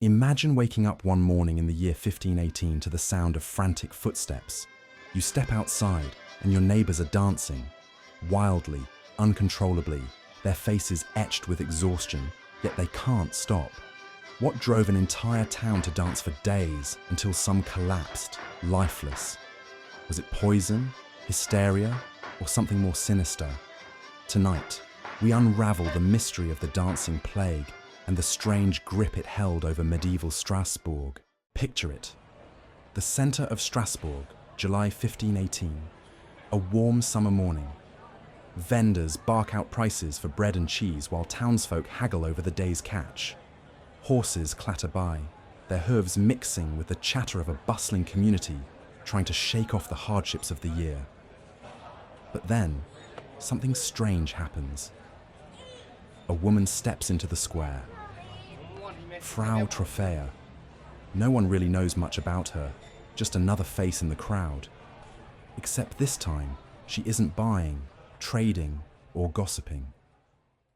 Imagine waking up one morning in the year 1518 to the sound of frantic footsteps. You step outside and your neighbors are dancing, wildly, uncontrollably, their faces etched with exhaustion, yet they can't stop. What drove an entire town to dance for days until some collapsed, lifeless? Was it poison, hysteria, or something more sinister? Tonight, we unravel the mystery of the dancing plague and the strange grip it held over medieval Strasbourg. Picture it. The centre of Strasbourg, July 1518. A warm summer morning. Vendors bark out prices for bread and cheese while townsfolk haggle over the day's catch. Horses clatter by, their hooves mixing with the chatter of a bustling community trying to shake off the hardships of the year. But then, something strange happens. A woman steps into the square. Frau Trophäa. No one really knows much about her, just another face in the crowd. Except this time, she isn't buying, trading, or gossiping.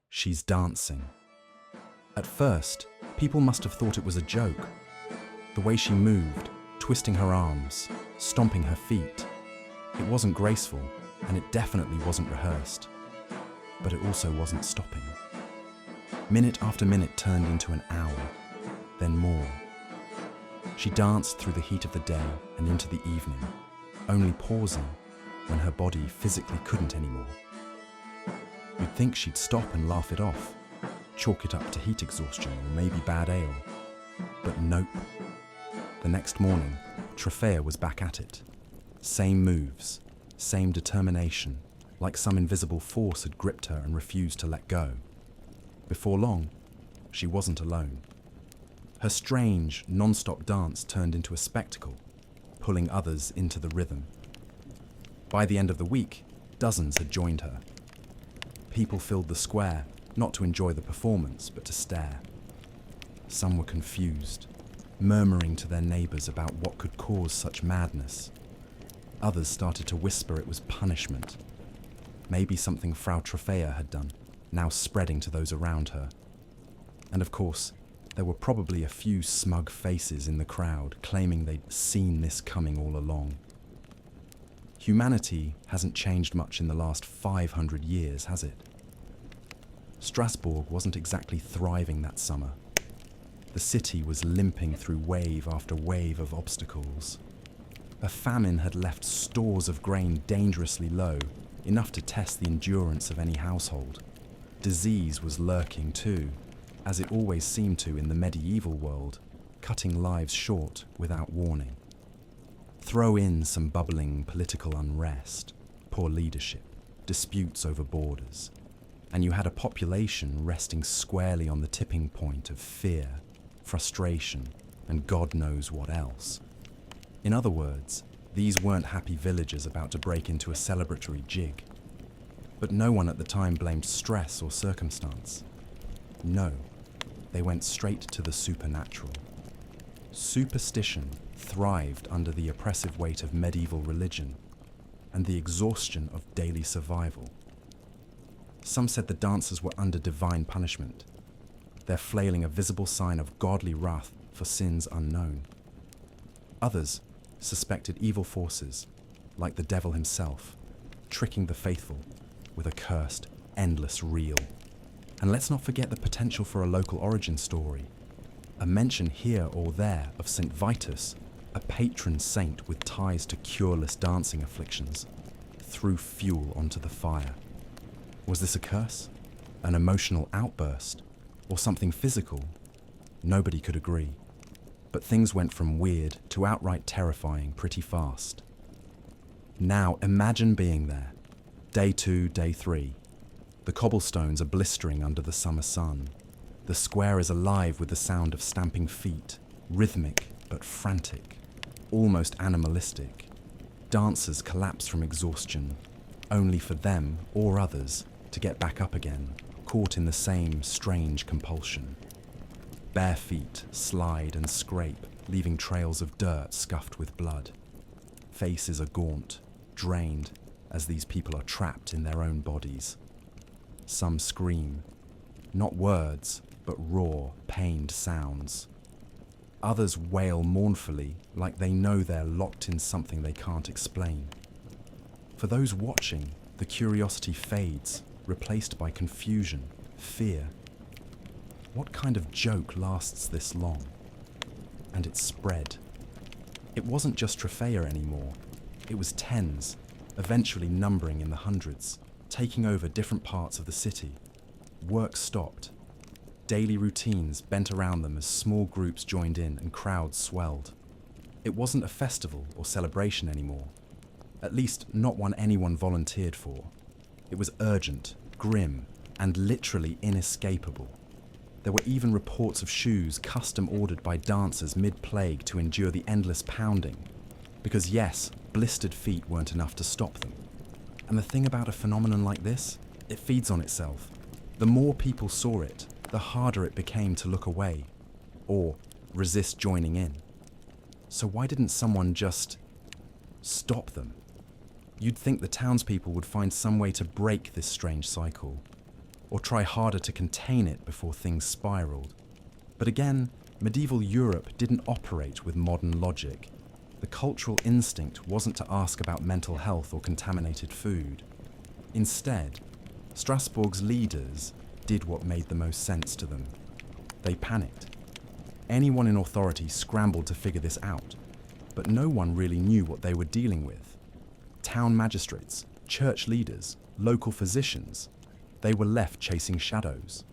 She's dancing. At first, people must have thought it was a joke. The way she moved, twisting her arms, stomping her feet. It wasn't graceful, and it definitely wasn't rehearsed. But it also wasn't stopping. Minute after minute turned into an hour, then more. She danced through the heat of the day and into the evening, only pausing when her body physically couldn't anymore. You'd think she'd stop and laugh it off, chalk it up to heat exhaustion or maybe bad ale. But nope. The next morning, Trophäa was back at it. Same moves, same determination, like some invisible force had gripped her and refused to let go. Before long, she wasn't alone. Her strange, non-stop dance turned into a spectacle, pulling others into the rhythm. By the end of the week, dozens had joined her. People filled the square, not to enjoy the performance, but to stare. Some were confused, murmuring to their neighbors about what could cause such madness. Others started to whisper it was punishment. Maybe something Frau Trophäa had done, now spreading to those around her. And of course, there were probably a few smug faces in the crowd claiming they'd seen this coming all along. Humanity hasn't changed much in the last 500 years, has it? Strasbourg wasn't exactly thriving that summer. The city was limping through wave after wave of obstacles. A famine had left stores of grain dangerously low, enough to test the endurance of any household. Disease was lurking too, as it always seemed to in the medieval world, cutting lives short without warning. Throw in some bubbling political unrest, poor leadership, disputes over borders, and you had a population resting squarely on the tipping point of fear, frustration, and God knows what else. In other words, these weren't happy villagers about to break into a celebratory jig. But no one at the time blamed stress or circumstance. No, they went straight to the supernatural. Superstition thrived under the oppressive weight of medieval religion and the exhaustion of daily survival. Some said the dancers were under divine punishment, their flailing a visible sign of godly wrath for sins unknown. Others suspected evil forces, like the devil himself, tricking the faithful with a cursed, endless reel. And let's not forget the potential for a local origin story. A mention here or there of St. Vitus, a patron saint with ties to cureless dancing afflictions, threw fuel onto the fire. Was this a curse? An emotional outburst? Or something physical? Nobody could agree. But things went from weird to outright terrifying pretty fast. Now imagine being there. Day 2, day 3. The cobblestones are blistering under the summer sun. The square is alive with the sound of stamping feet, rhythmic but frantic, almost animalistic. Dancers collapse from exhaustion, only for them or others to get back up again, caught in the same strange compulsion. Bare feet slide and scrape, leaving trails of dirt scuffed with blood. Faces are gaunt, drained, as these people are trapped in their own bodies. Some scream, not words, but raw, pained sounds. Others wail mournfully, like they know they're locked in something they can't explain. For those watching, the curiosity fades, replaced by confusion, fear. What kind of joke lasts this long? And it spread. It wasn't just Tropea anymore. It was tens, eventually numbering in the hundreds, taking over different parts of the city. Work stopped. Daily routines bent around them as small groups joined in and crowds swelled. It wasn't a festival or celebration anymore. At least not one anyone volunteered for. It was urgent, grim, and literally inescapable. There were even reports of shoes custom ordered by dancers mid-plague to endure the endless pounding. Because yes, blistered feet weren't enough to stop them. And the thing about a phenomenon like this, it feeds on itself. The more people saw it, the harder it became to look away, or resist joining in. So why didn't someone just stop them? You'd think the townspeople would find some way to break this strange cycle, or try harder to contain it before things spiraled. But again, medieval Europe didn't operate with modern logic. The cultural instinct wasn't to ask about mental health or contaminated food. Instead, Strasbourg's leaders did what made the most sense to them. They panicked. Anyone in authority scrambled to figure this out, but no one really knew what they were dealing with. Town magistrates, church leaders, local physicians, they were left chasing shadows.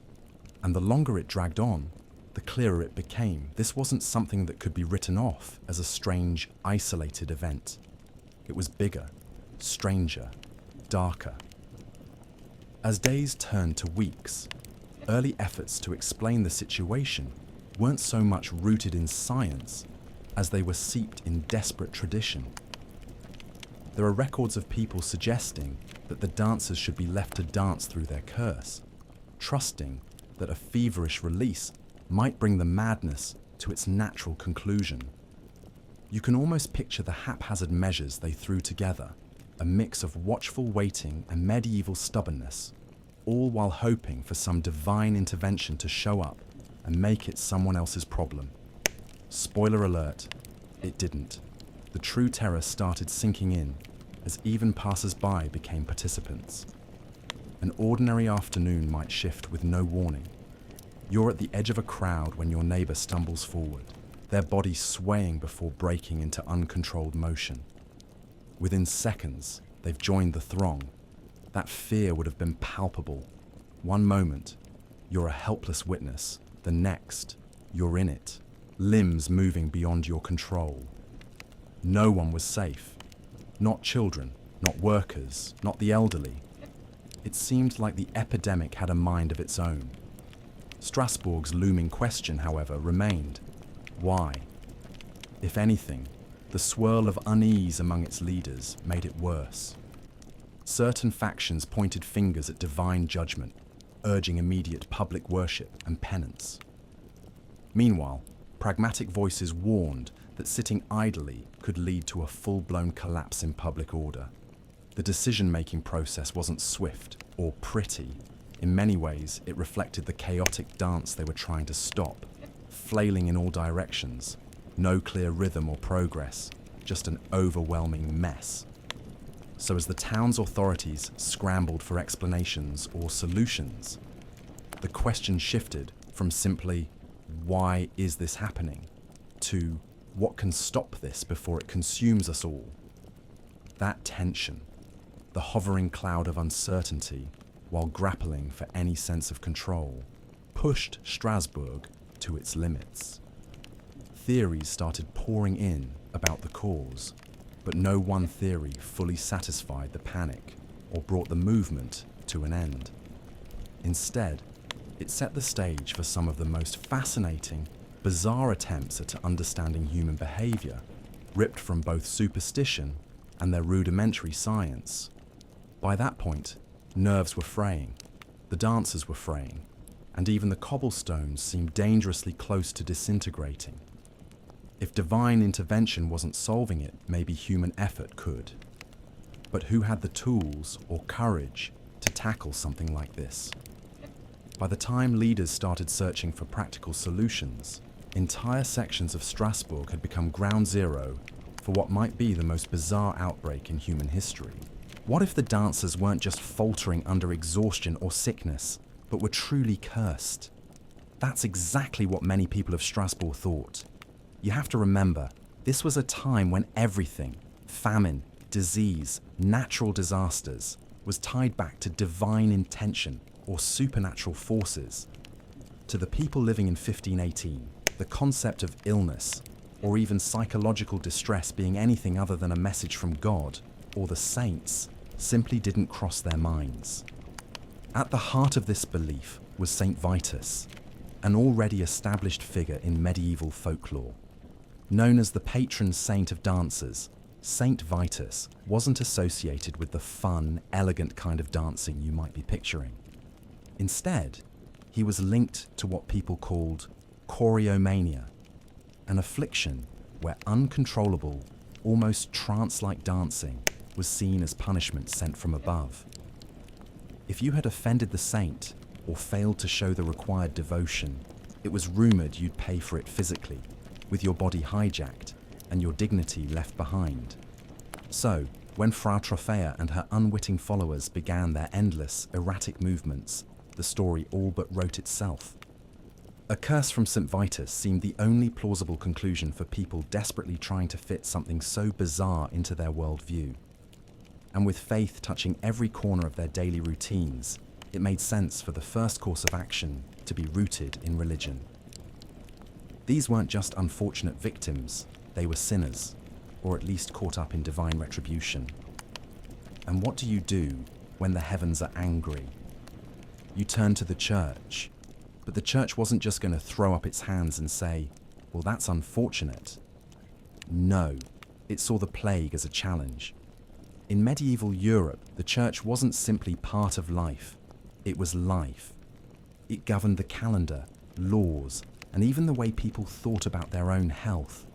And the longer it dragged on, the clearer it became. This wasn't something that could be written off as a strange, isolated event. It was bigger, stranger, darker. As days turned to weeks, early efforts to explain the situation weren't so much rooted in science as they were seeped in desperate tradition. There are records of people suggesting that the dancers should be left to dance through their curse, trusting that a feverish release might bring the madness to its natural conclusion. You can almost picture the haphazard measures they threw together, a mix of watchful waiting and medieval stubbornness, all while hoping for some divine intervention to show up and make it someone else's problem. Spoiler alert, it didn't. The true terror started sinking in as even passers-by became participants. An ordinary afternoon might shift with no warning. You're at the edge of a crowd when your neighbor stumbles forward, their body swaying before breaking into uncontrolled motion. Within seconds, they've joined the throng. That fear would have been palpable. One moment, you're a helpless witness. The next, you're in it, limbs moving beyond your control. No one was safe. Not children, not workers, not the elderly. It seemed like the epidemic had a mind of its own. Strasbourg's looming question, however, remained. Why? If anything, the swirl of unease among its leaders made it worse. Certain factions pointed fingers at divine judgment, urging immediate public worship and penance. Meanwhile, pragmatic voices warned that sitting idly could lead to a full-blown collapse in public order. The decision-making process wasn't swift or pretty. In many ways, it reflected the chaotic dance they were trying to stop, flailing in all directions. No clear rhythm or progress, just an overwhelming mess. So as the town's authorities scrambled for explanations or solutions, the question shifted from simply, why is this happening, to what can stop this before it consumes us all? That tension, the hovering cloud of uncertainty, while grappling for any sense of control, pushed Strasbourg to its limits. Theories started pouring in about the cause, but no one theory fully satisfied the panic or brought the movement to an end. Instead, it set the stage for some of the most fascinating, bizarre attempts at understanding human behavior, ripped from both superstition and their rudimentary science. By that point, nerves were fraying, the dancers were fraying, and even the cobblestones seemed dangerously close to disintegrating. If divine intervention wasn't solving it, maybe human effort could. But who had the tools or courage to tackle something like this? By the time leaders started searching for practical solutions, Entire sections of Strasbourg had become ground zero for what might be the most bizarre outbreak in human history. What if the dancers weren't just faltering under exhaustion or sickness, but were truly cursed? That's exactly what many people of Strasbourg thought. You have to remember, this was a time when everything, famine, disease, natural disasters, was tied back to divine intention or supernatural forces. To the people living in 1518, the concept of illness or even psychological distress being anything other than a message from God or the saints simply didn't cross their minds. At the heart of this belief was Saint Vitus, an already established figure in medieval folklore. Known as the patron saint of dancers, Saint Vitus wasn't associated with the fun, elegant kind of dancing you might be picturing. Instead, he was linked to what people called choreomania, an affliction where uncontrollable, almost trance-like dancing was seen as punishment sent from above. If you had offended the saint or failed to show the required devotion, it was rumored you'd pay for it physically, with your body hijacked and your dignity left behind. So, when Frau Trophea and her unwitting followers began their endless, erratic movements, the story all but wrote itself. A curse from St. Vitus seemed the only plausible conclusion for people desperately trying to fit something so bizarre into their worldview. And with faith touching every corner of their daily routines, it made sense for the first course of action to be rooted in religion. These weren't just unfortunate victims, they were sinners, or at least caught up in divine retribution. And what do you do when the heavens are angry? You turn to the church, but the church wasn't just going to throw up its hands and say, well, that's unfortunate. No, it saw the plague as a challenge. In medieval Europe, the church wasn't simply part of life, it was life. It governed the calendar, laws, and even the way people thought about their own health.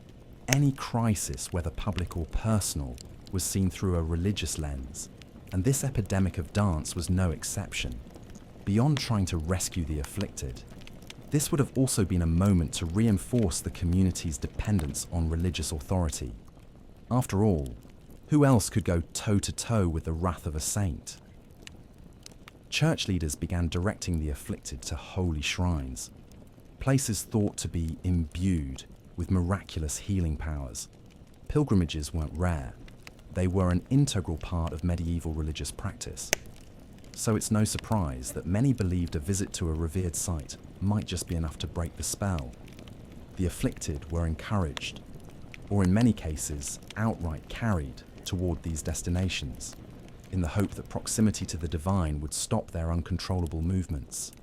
Any crisis, whether public or personal, was seen through a religious lens, and this epidemic of dance was no exception. Beyond trying to rescue the afflicted, this would have also been a moment to reinforce the community's dependence on religious authority. After all, who else could go toe-to-toe with the wrath of a saint? Church leaders began directing the afflicted to holy shrines, places thought to be imbued with miraculous healing powers. Pilgrimages weren't rare. They were an integral part of medieval religious practice. So it's no surprise that many believed a visit to a revered site might just be enough to break the spell. The afflicted were encouraged, or in many cases, outright carried toward these destinations, in the hope that proximity to the divine would stop their uncontrollable movements.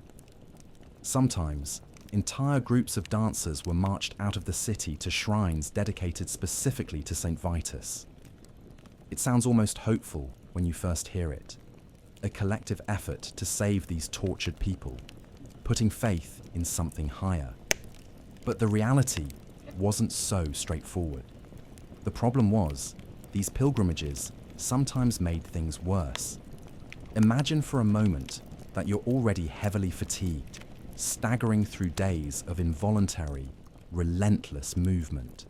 Sometimes, entire groups of dancers were marched out of the city to shrines dedicated specifically to St. Vitus. It sounds almost hopeful when you first hear it. A collective effort to save these tortured people, putting faith in something higher. But the reality wasn't so straightforward. The problem was, these pilgrimages sometimes made things worse. Imagine for a moment that you're already heavily fatigued, staggering through days of involuntary, relentless movement.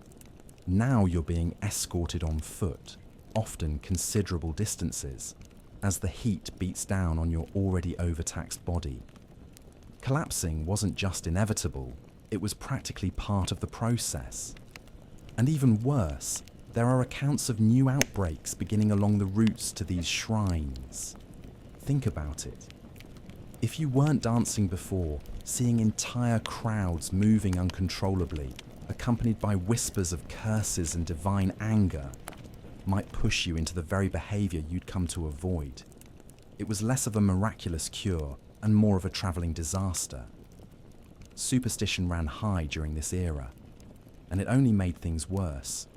Now you're being escorted on foot, often considerable distances, as the heat beats down on your already overtaxed body. Collapsing wasn't just inevitable, it was practically part of the process. And even worse, there are accounts of new outbreaks beginning along the routes to these shrines. Think about it. If you weren't dancing before, seeing entire crowds moving uncontrollably, accompanied by whispers of curses and divine anger, might push you into the very behavior you'd come to avoid. It was less of a miraculous cure and more of a traveling disaster. Superstition ran high during this era, and it only made things worse.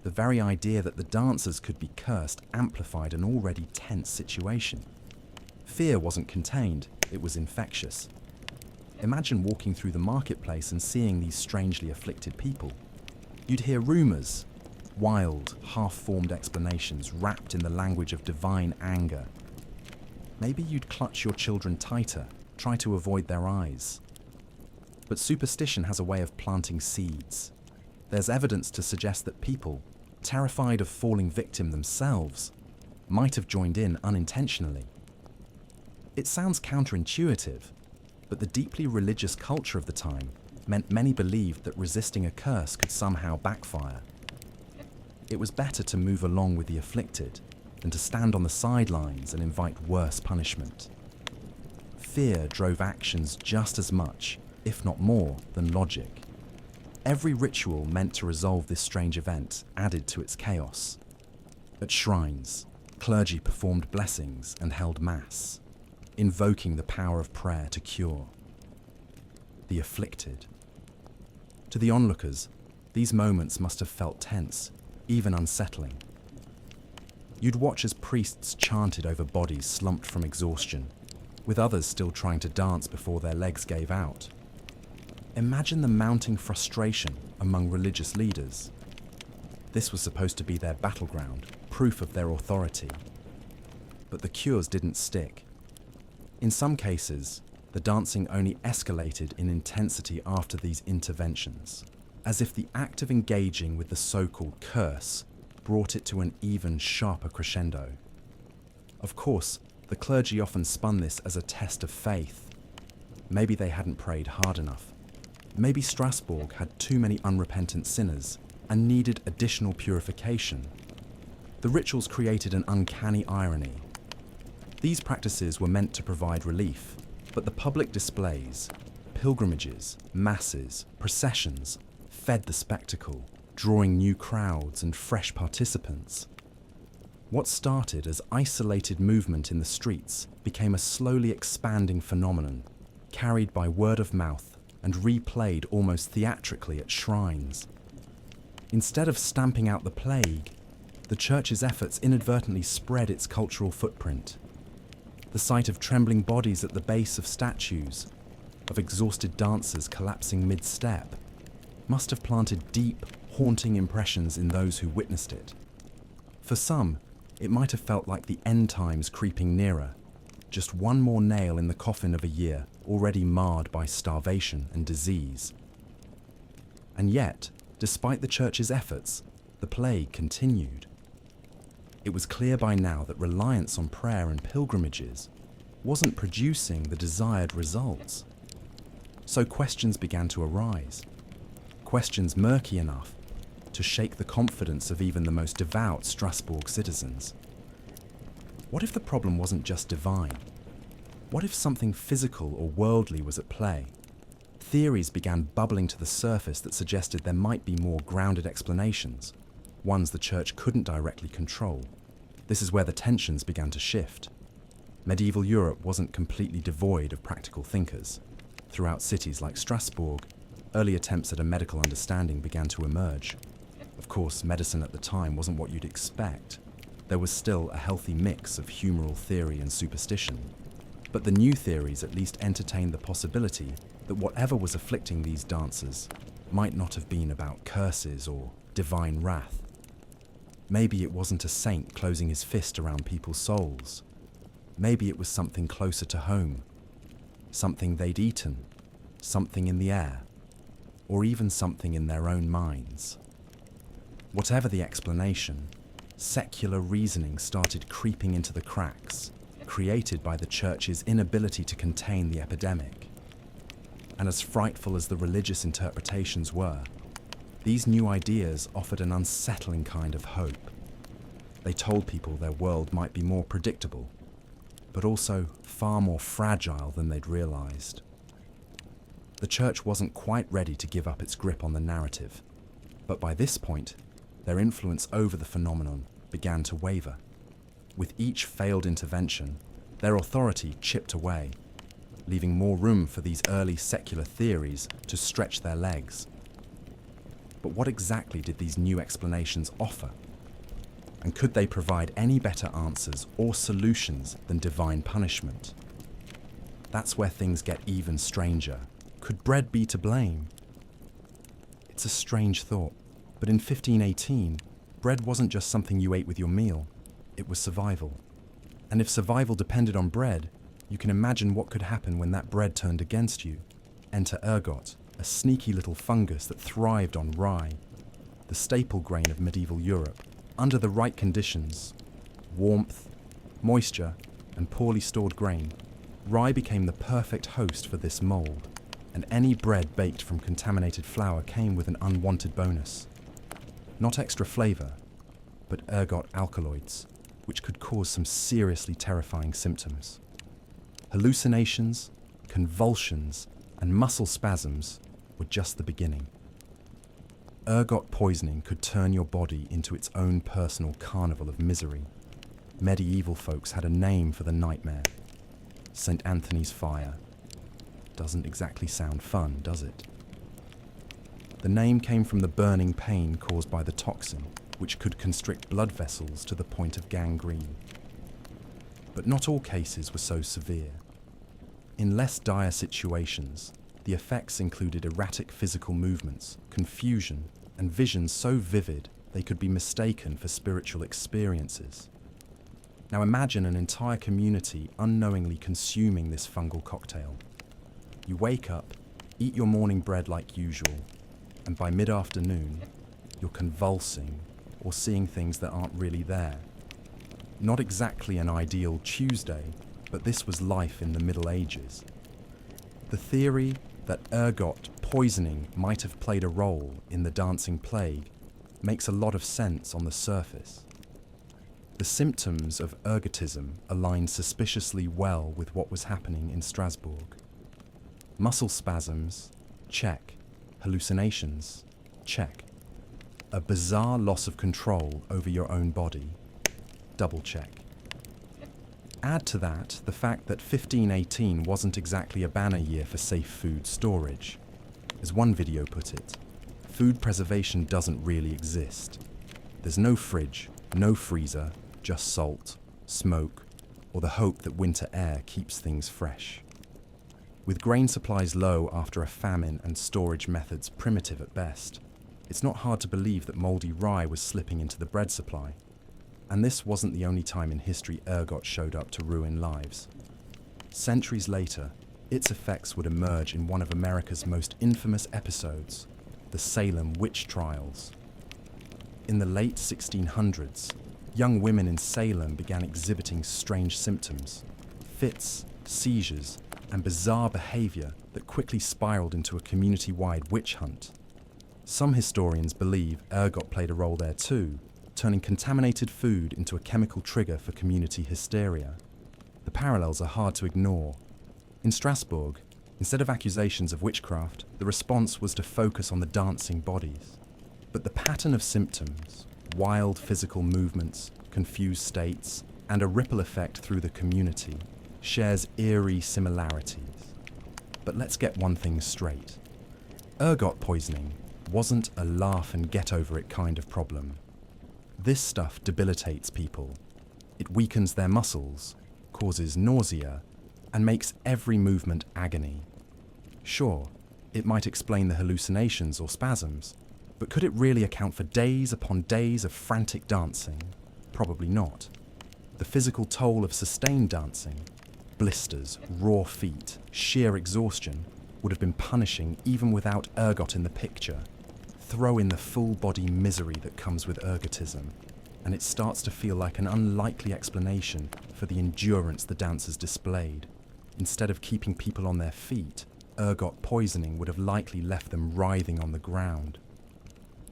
The very idea that the dancers could be cursed amplified an already tense situation. Fear wasn't contained, it was infectious. Imagine walking through the marketplace and seeing these strangely afflicted people. You'd hear rumors, wild, half-formed explanations wrapped in the language of divine anger. Maybe you'd clutch your children tighter, try to avoid their eyes. But superstition has a way of planting seeds. There's evidence to suggest that people, terrified of falling victim themselves, might have joined in unintentionally. It sounds counterintuitive, but the deeply religious culture of the time meant many believed that resisting a curse could somehow backfire. It was better to move along with the afflicted than to stand on the sidelines and invite worse punishment. Fear drove actions just as much, if not more, than logic. Every ritual meant to resolve this strange event added to its chaos. At shrines, clergy performed blessings and held mass, invoking the power of prayer to cure the afflicted. To the onlookers, these moments must have felt tense, even unsettling. You'd watch as priests chanted over bodies slumped from exhaustion, with others still trying to dance before their legs gave out. Imagine the mounting frustration among religious leaders. This was supposed to be their battleground, proof of their authority. But the cures didn't stick. In some cases, the dancing only escalated in intensity after these interventions, as if the act of engaging with the so-called curse brought it to an even sharper crescendo. Of course, the clergy often spun this as a test of faith. Maybe they hadn't prayed hard enough. Maybe Strasbourg had too many unrepentant sinners and needed additional purification. The rituals created an uncanny irony. These practices were meant to provide relief, but the public displays, pilgrimages, masses, processions, fed the spectacle, drawing new crowds and fresh participants. What started as isolated movement in the streets became a slowly expanding phenomenon, carried by word of mouth and replayed almost theatrically at shrines. Instead of stamping out the plague, the church's efforts inadvertently spread its cultural footprint. The sight of trembling bodies at the base of statues, of exhausted dancers collapsing mid-step, must have planted deep, haunting impressions in those who witnessed it. For some, it might have felt like the end times creeping nearer, just one more nail in the coffin of a year already marred by starvation and disease. And yet, despite the church's efforts, the plague continued. It was clear by now that reliance on prayer and pilgrimages wasn't producing the desired results. So questions began to arise, questions murky enough to shake the confidence of even the most devout Strasbourg citizens. What if the problem wasn't just divine? What if something physical or worldly was at play? Theories began bubbling to the surface that suggested there might be more grounded explanations, ones the church couldn't directly control. This is where the tensions began to shift. Medieval Europe wasn't completely devoid of practical thinkers. Throughout cities like Strasbourg, early attempts at a medical understanding began to emerge. Of course, medicine at the time wasn't what you'd expect. There was still a healthy mix of humoral theory and superstition. But the new theories at least entertained the possibility that whatever was afflicting these dancers might not have been about curses or divine wrath. Maybe it wasn't a saint closing his fist around people's souls. Maybe it was something closer to home, something they'd eaten, something in the air, or even something in their own minds. Whatever the explanation, secular reasoning started creeping into the cracks, created by the church's inability to contain the epidemic. And as frightful as the religious interpretations were, these new ideas offered an unsettling kind of hope. They told people their world might be more predictable, but also far more fragile than they'd realized. The church wasn't quite ready to give up its grip on the narrative, but by this point, their influence over the phenomenon began to waver. With each failed intervention, their authority chipped away, leaving more room for these early secular theories to stretch their legs. But what exactly did these new explanations offer? And could they provide any better answers or solutions than divine punishment? That's where things get even stranger. Could bread be to blame? It's a strange thought, but in 1518, bread wasn't just something you ate with your meal, it was survival. And if survival depended on bread, you can imagine what could happen when that bread turned against you. Enter ergot, a sneaky little fungus that thrived on rye, the staple grain of medieval Europe. Under the right conditions, warmth, moisture, and poorly stored grain, rye became the perfect host for this mold, and any bread baked from contaminated flour came with an unwanted bonus. Not extra flavor, but ergot alkaloids, which could cause some seriously terrifying symptoms. Hallucinations, convulsions, and muscle spasms were just the beginning. Ergot poisoning could turn your body into its own personal carnival of misery. Medieval folks had a name for the nightmare: St. Anthony's fire. Doesn't exactly sound fun, does it? The name came from the burning pain caused by the toxin, which could constrict blood vessels to the point of gangrene. But not all cases were so severe. In less dire situations, the effects included erratic physical movements, confusion, and visions so vivid they could be mistaken for spiritual experiences. Now imagine an entire community unknowingly consuming this fungal cocktail. You wake up, eat your morning bread like usual, and by mid-afternoon, you're convulsing or seeing things that aren't really there. Not exactly an ideal Tuesday, but this was life in the Middle Ages. The theory that ergot poisoning might have played a role in the dancing plague makes a lot of sense on the surface. The symptoms of ergotism aligned suspiciously well with what was happening in Strasbourg. Muscle spasms, check. Hallucinations, check. A bizarre loss of control over your own body, double check. Add to that the fact that 1518 wasn't exactly a banner year for safe food storage. As one video put it, food preservation doesn't really exist. There's no fridge, no freezer, just salt, smoke, or the hope that winter air keeps things fresh. With grain supplies low after a famine and storage methods primitive at best, it's not hard to believe that moldy rye was slipping into the bread supply. And this wasn't the only time in history ergot showed up to ruin lives. Centuries later, its effects would emerge in one of America's most infamous episodes, the Salem witch trials. In the late 1600s, young women in Salem began exhibiting strange symptoms, fits, seizures, and bizarre behavior that quickly spiraled into a community-wide witch hunt. Some historians believe ergot played a role there too, turning contaminated food into a chemical trigger for community hysteria. The parallels are hard to ignore. In Strasbourg, instead of accusations of witchcraft, the response was to focus on the dancing bodies. But the pattern of symptoms, wild physical movements, confused states, and a ripple effect through the community shares eerie similarities. But let's get one thing straight. Ergot poisoning wasn't a laugh and get over it kind of problem. This stuff debilitates people. It weakens their muscles, causes nausea, and makes every movement agony. Sure, it might explain the hallucinations or spasms, but could it really account for days upon days of frantic dancing? Probably not. The physical toll of sustained dancing, blisters, raw feet, sheer exhaustion, would have been punishing even without ergot in the picture. Throw in the full-body misery that comes with ergotism, and it starts to feel like an unlikely explanation for the endurance the dancers displayed. Instead of keeping people on their feet, ergot poisoning would have likely left them writhing on the ground.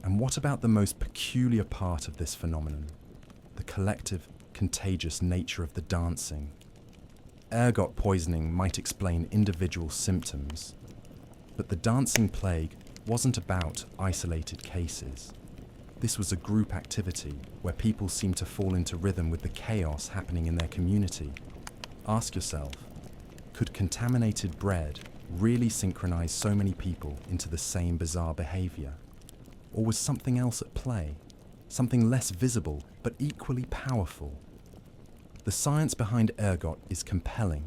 And what about the most peculiar part of this phenomenon? The collective, contagious nature of the dancing. Ergot poisoning might explain individual symptoms, but the dancing plague wasn't about isolated cases. This was a group activity where people seemed to fall into rhythm with the chaos happening in their community. Ask yourself, could contaminated bread really synchronize so many people into the same bizarre behavior? Or was something else at play? Something less visible, but equally powerful? The science behind ergot is compelling,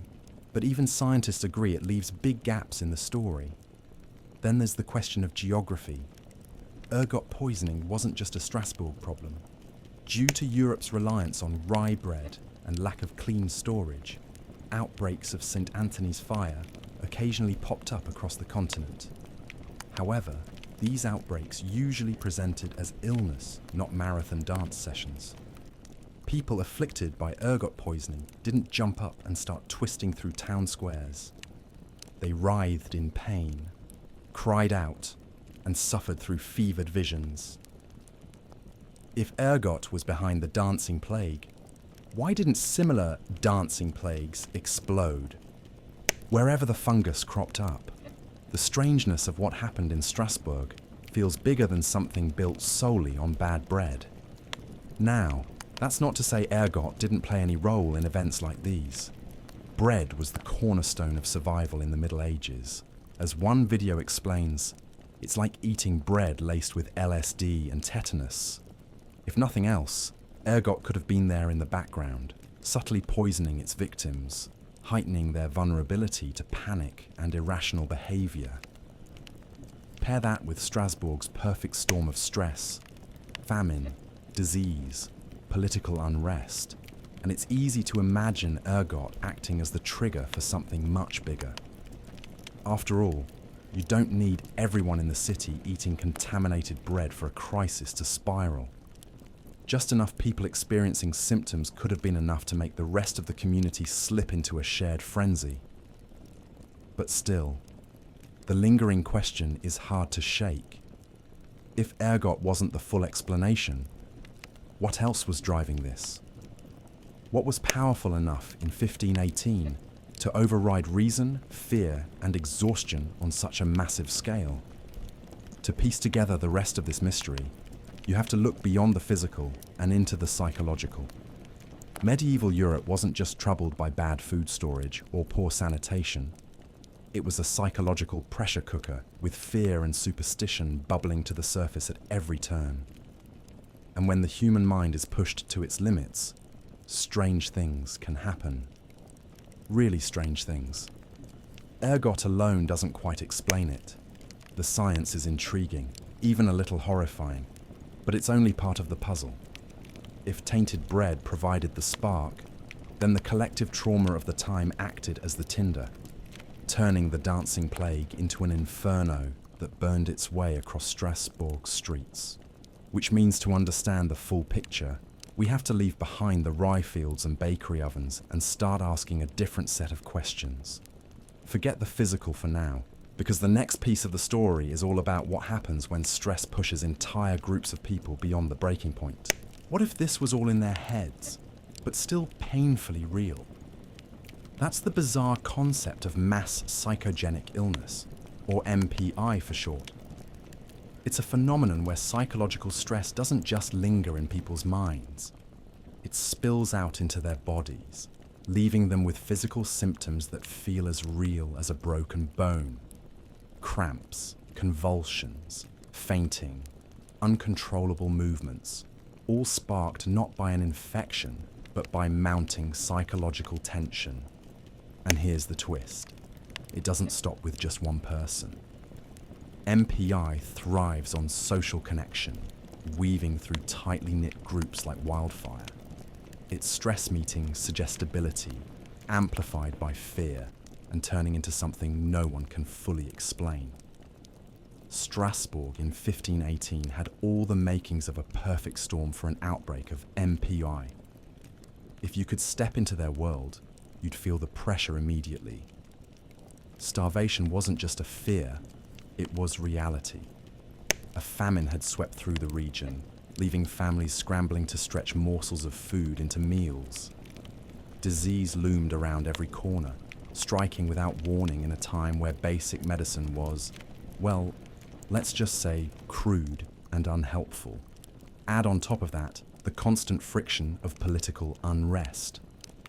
but even scientists agree it leaves big gaps in the story. Then there's the question of geography. Ergot poisoning wasn't just a Strasbourg problem. Due to Europe's reliance on rye bread and lack of clean storage, outbreaks of St. Anthony's fire occasionally popped up across the continent. However, these outbreaks usually presented as illness, not marathon dance sessions. People afflicted by ergot poisoning didn't jump up and start twisting through town squares. They writhed in pain, cried out, and suffered through fevered visions. If ergot was behind the dancing plague, why didn't similar dancing plagues explode? Wherever the fungus cropped up, the strangeness of what happened in Strasbourg feels bigger than something built solely on bad bread. Now, that's not to say ergot didn't play any role in events like these. Bread was the cornerstone of survival in the Middle Ages. As one video explains, it's like eating bread laced with LSD and tetanus. If nothing else, ergot could have been there in the background, subtly poisoning its victims, heightening their vulnerability to panic and irrational behavior. Pair that with Strasbourg's perfect storm of stress, famine, disease, political unrest, and it's easy to imagine ergot acting as the trigger for something much bigger. After all, you don't need everyone in the city eating contaminated bread for a crisis to spiral. Just enough people experiencing symptoms could have been enough to make the rest of the community slip into a shared frenzy. But still, the lingering question is hard to shake. If ergot wasn't the full explanation, what else was driving this? What was powerful enough in 1518 to override reason, fear, and exhaustion on such a massive scale? To piece together the rest of this mystery, you have to look beyond the physical and into the psychological. Medieval Europe wasn't just troubled by bad food storage or poor sanitation. It was a psychological pressure cooker with fear and superstition bubbling to the surface at every turn. And when the human mind is pushed to its limits, strange things can happen. Really strange things. Ergot alone doesn't quite explain it. The science is intriguing, even a little horrifying, but it's only part of the puzzle. If tainted bread provided the spark, then the collective trauma of the time acted as the tinder, turning the dancing plague into an inferno that burned its way across Strasbourg's streets. Which means to understand the full picture, we have to leave behind the rye fields and bakery ovens and start asking a different set of questions. Forget the physical for now, because the next piece of the story is all about what happens when stress pushes entire groups of people beyond the breaking point. What if this was all in their heads, but still painfully real? That's the bizarre concept of mass psychogenic illness, or MPI for short. It's a phenomenon where psychological stress doesn't just linger in people's minds. It spills out into their bodies, leaving them with physical symptoms that feel as real as a broken bone. Cramps, convulsions, fainting, uncontrollable movements, all sparked not by an infection, but by mounting psychological tension. And here's the twist. It doesn't stop with just one person. MPI thrives on social connection, weaving through tightly knit groups like wildfire. Its stress meetings suggestibility, amplified by fear, and turning into something no one can fully explain. Strasbourg in 1518 had all the makings of a perfect storm for an outbreak of MPI. If you could step into their world, you'd feel the pressure immediately. Starvation wasn't just a fear, it was reality. A famine had swept through the region, leaving families scrambling to stretch morsels of food into meals. Disease loomed around every corner, striking without warning in a time where basic medicine was, well, let's just say crude and unhelpful. Add on top of that the constant friction of political unrest.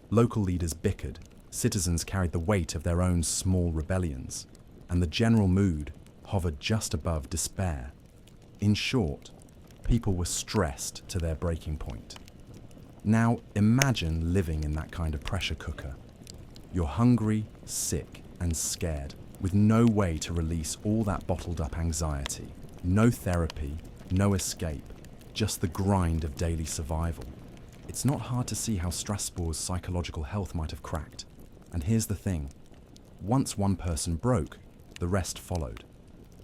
Local leaders bickered, citizens carried the weight of their own small rebellions, and the general mood hovered just above despair. In short, people were stressed to their breaking point. Now imagine living in that kind of pressure cooker. You're hungry, sick, and scared, with no way to release all that bottled up anxiety. No therapy, no escape, just the grind of daily survival. It's not hard to see how Strasbourg's psychological health might have cracked. And here's the thing. Once one person broke, the rest followed.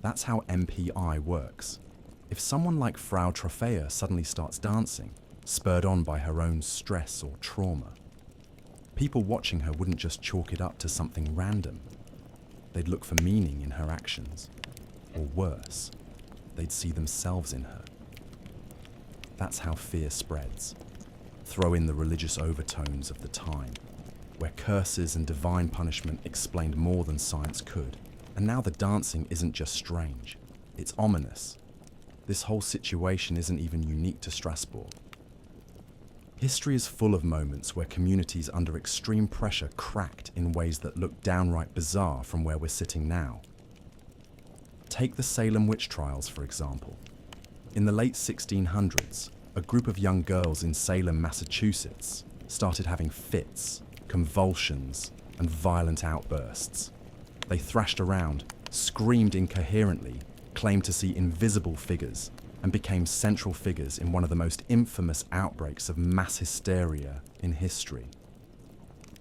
That's how MPI works. If someone like Frau Troffea suddenly starts dancing, spurred on by her own stress or trauma, people watching her wouldn't just chalk it up to something random. They'd look for meaning in her actions. Or worse, they'd see themselves in her. That's how fear spreads. Throw in the religious overtones of the time, where curses and divine punishment explained more than science could. And now the dancing isn't just strange, it's ominous. This whole situation isn't even unique to Strasbourg. History is full of moments where communities under extreme pressure cracked in ways that look downright bizarre from where we're sitting now. Take the Salem witch trials, for example. In the late 1600s, a group of young girls in Salem, Massachusetts, started having fits, convulsions, and violent outbursts. They thrashed around, screamed incoherently, claimed to see invisible figures, and became central figures in one of the most infamous outbreaks of mass hysteria in history.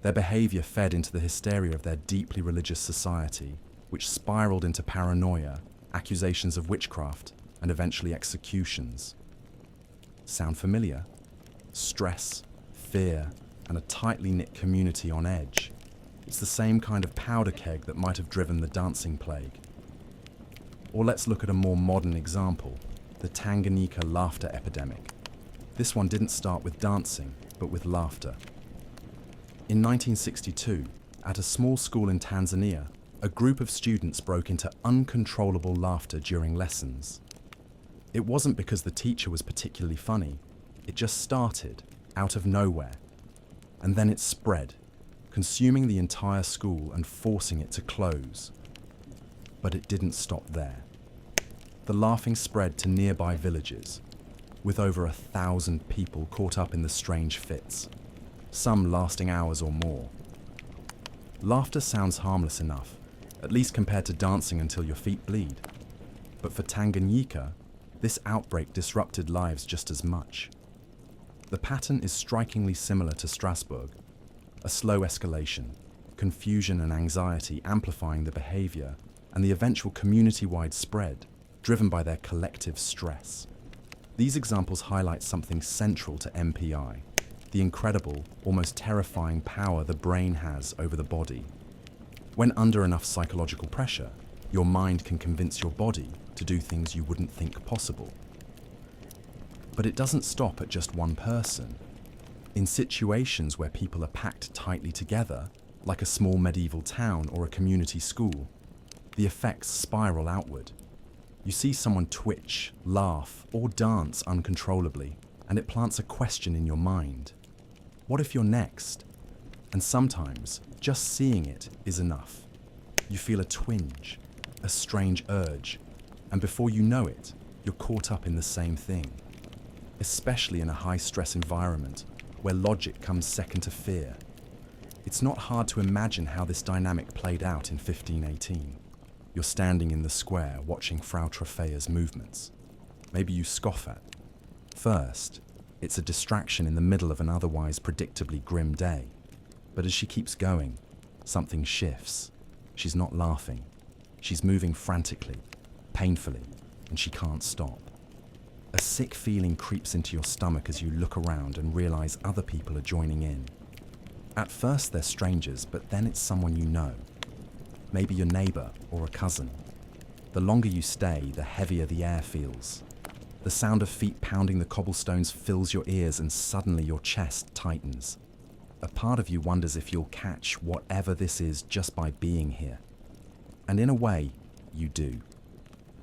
Their behavior fed into the hysteria of their deeply religious society, which spiraled into paranoia, accusations of witchcraft, and eventually executions. Sound familiar? Stress, fear, and a tightly knit community on edge. It's the same kind of powder keg that might have driven the dancing plague. Or let's look at a more modern example, the Tanganyika laughter epidemic. This one didn't start with dancing, but with laughter. In 1962, at a small school in Tanzania, a group of students broke into uncontrollable laughter during lessons. It wasn't because the teacher was particularly funny, it just started, out of nowhere. And then it spread, consuming the entire school and forcing it to close. But it didn't stop there. The laughing spread to nearby villages, with over 1,000 people caught up in the strange fits, some lasting hours or more. Laughter sounds harmless enough, at least compared to dancing until your feet bleed. But for Tanganyika, this outbreak disrupted lives just as much. The pattern is strikingly similar to Strasbourg, a slow escalation, confusion and anxiety amplifying the behavior, and the eventual community-wide spread, driven by their collective stress. These examples highlight something central to MPI, the incredible, almost terrifying power the brain has over the body. When under enough psychological pressure, your mind can convince your body to do things you wouldn't think possible. But it doesn't stop at just one person. In situations where people are packed tightly together, like a small medieval town or a community school, the effects spiral outward. You see someone twitch, laugh, or dance uncontrollably, and it plants a question in your mind. What if you're next? And sometimes, just seeing it is enough. You feel a twinge, a strange urge, and before you know it, you're caught up in the same thing. Especially in a high-stress environment, where logic comes second to fear. It's not hard to imagine how this dynamic played out in 1518. You're standing in the square watching Frau Troffea's movements. Maybe you scoff at. First, it's a distraction in the middle of an otherwise predictably grim day. But as she keeps going, something shifts. She's not laughing. She's moving frantically, painfully, and she can't stop. A sick feeling creeps into your stomach as you look around and realize other people are joining in. At first they're strangers, but then it's someone you know. Maybe your neighbor or a cousin. The longer you stay, the heavier the air feels. The sound of feet pounding the cobblestones fills your ears and suddenly your chest tightens. A part of you wonders if you'll catch whatever this is just by being here. And in a way, you do.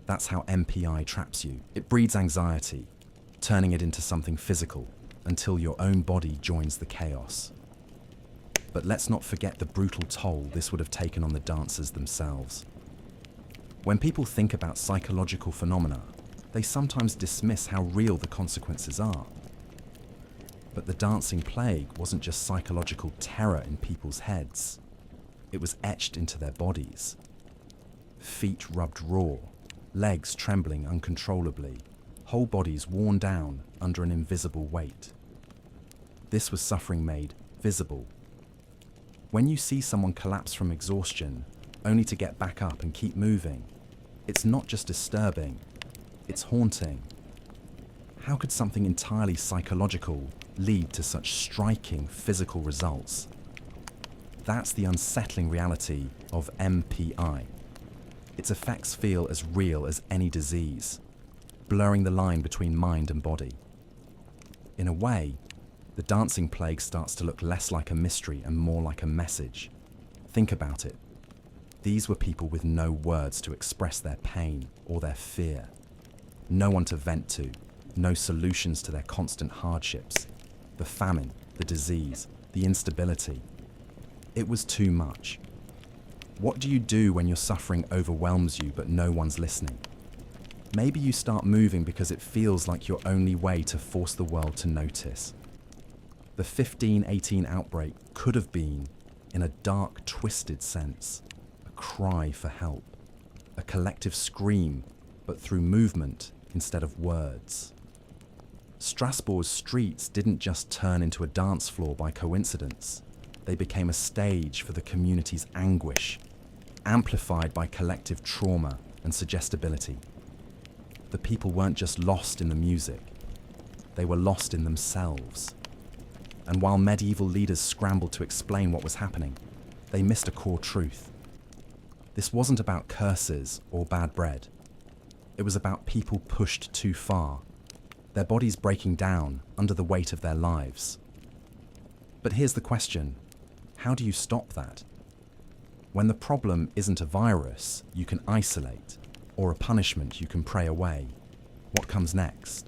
That's how MPI traps you. It breeds anxiety, turning it into something physical until your own body joins the chaos. But let's not forget the brutal toll this would have taken on the dancers themselves. When people think about psychological phenomena, they sometimes dismiss how real the consequences are. But the dancing plague wasn't just psychological terror in people's heads. It was etched into their bodies. Feet rubbed raw, legs trembling uncontrollably, whole bodies worn down under an invisible weight. This was suffering made visible. When you see someone collapse from exhaustion, only to get back up and keep moving, It's not just disturbing, it's haunting. How could something entirely psychological lead to such striking physical results? That's the unsettling reality of MPI. Its effects feel as real as any disease, blurring the line between mind and body. In a way, the dancing plague starts to look less like a mystery and more like a message. Think about it. These were people with no words to express their pain or their fear. No one to vent to, no solutions to their constant hardships. The famine, the disease, the instability. It was too much. What do you do when your suffering overwhelms you but no one's listening? Maybe you start moving because it feels like your only way to force the world to notice. The 1518 outbreak could have been, in a dark, twisted sense, a cry for help, a collective scream, but through movement instead of words. Strasbourg's streets didn't just turn into a dance floor by coincidence. They became a stage for the community's anguish, amplified by collective trauma and suggestibility. The people weren't just lost in the music, they were lost in themselves. And while medieval leaders scrambled to explain what was happening, they missed a core truth. This wasn't about curses or bad bread. It was about people pushed too far, their bodies breaking down under the weight of their lives. But here's the question: how do you stop that? When the problem isn't a virus you can isolate, or a punishment you can pray away, what comes next?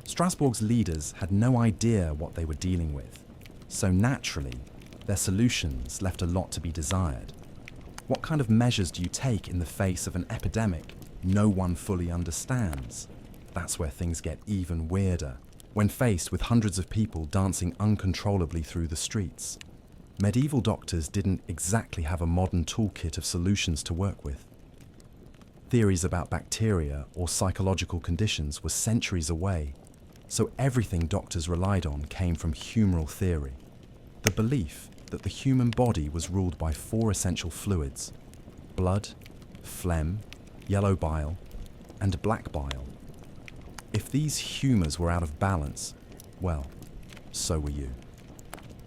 Strasbourg's leaders had no idea what they were dealing with, so naturally, their solutions left a lot to be desired. What kind of measures do you take in the face of an epidemic no one fully understands? That's where things get even weirder. When faced with hundreds of people dancing uncontrollably through the streets, medieval doctors didn't exactly have a modern toolkit of solutions to work with. Theories about bacteria or psychological conditions were centuries away, so everything doctors relied on came from humoral theory. The belief that the human body was ruled by 4 essential fluids: blood, phlegm, yellow bile, and black bile. If these humours were out of balance, well, so were you.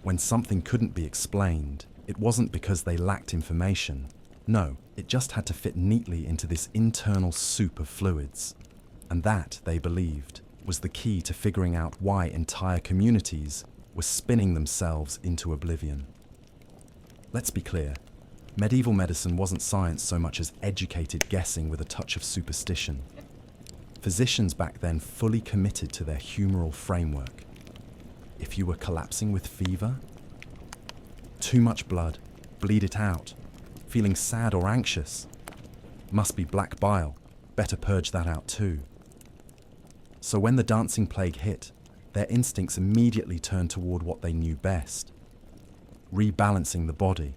When something couldn't be explained, it wasn't because they lacked information. No, it just had to fit neatly into this internal soup of fluids. And that, they believed, was the key to figuring out why entire communities were spinning themselves into oblivion. Let's be clear, medieval medicine wasn't science so much as educated guessing with a touch of superstition. Physicians back then fully committed to their humoral framework. If you were collapsing with fever, too much blood, bleed it out. Feeling sad or anxious, must be black bile, better purge that out too. So when the dancing plague hit, their instincts immediately turned toward what they knew best: rebalancing the body.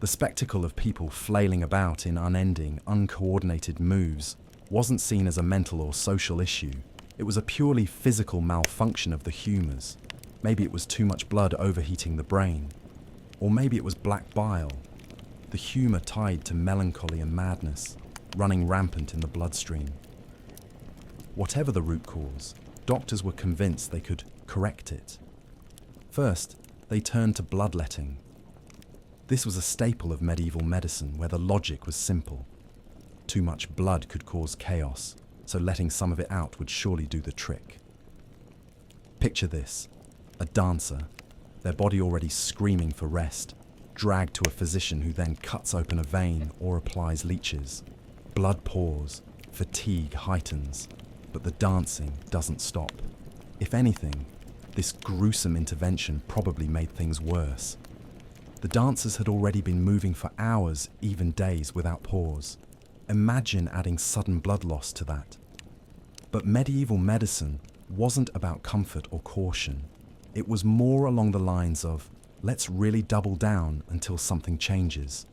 The spectacle of people flailing about in unending, uncoordinated moves wasn't seen as a mental or social issue. It was a purely physical malfunction of the humours. Maybe it was too much blood overheating the brain. Or maybe it was black bile, the humour tied to melancholy and madness, running rampant in the bloodstream. Whatever the root cause, doctors were convinced they could correct it. First, they turned to bloodletting. This was a staple of medieval medicine where the logic was simple. Too much blood could cause chaos, so letting some of it out would surely do the trick. Picture this: a dancer, their body already screaming for rest, dragged to a physician who then cuts open a vein or applies leeches. Blood pours, fatigue heightens, but the dancing doesn't stop. If anything, this gruesome intervention probably made things worse. The dancers had already been moving for hours, even days, without pause. Imagine adding sudden blood loss to that. But medieval medicine wasn't about comfort or caution. It was more along the lines of, let's really double down until something changes.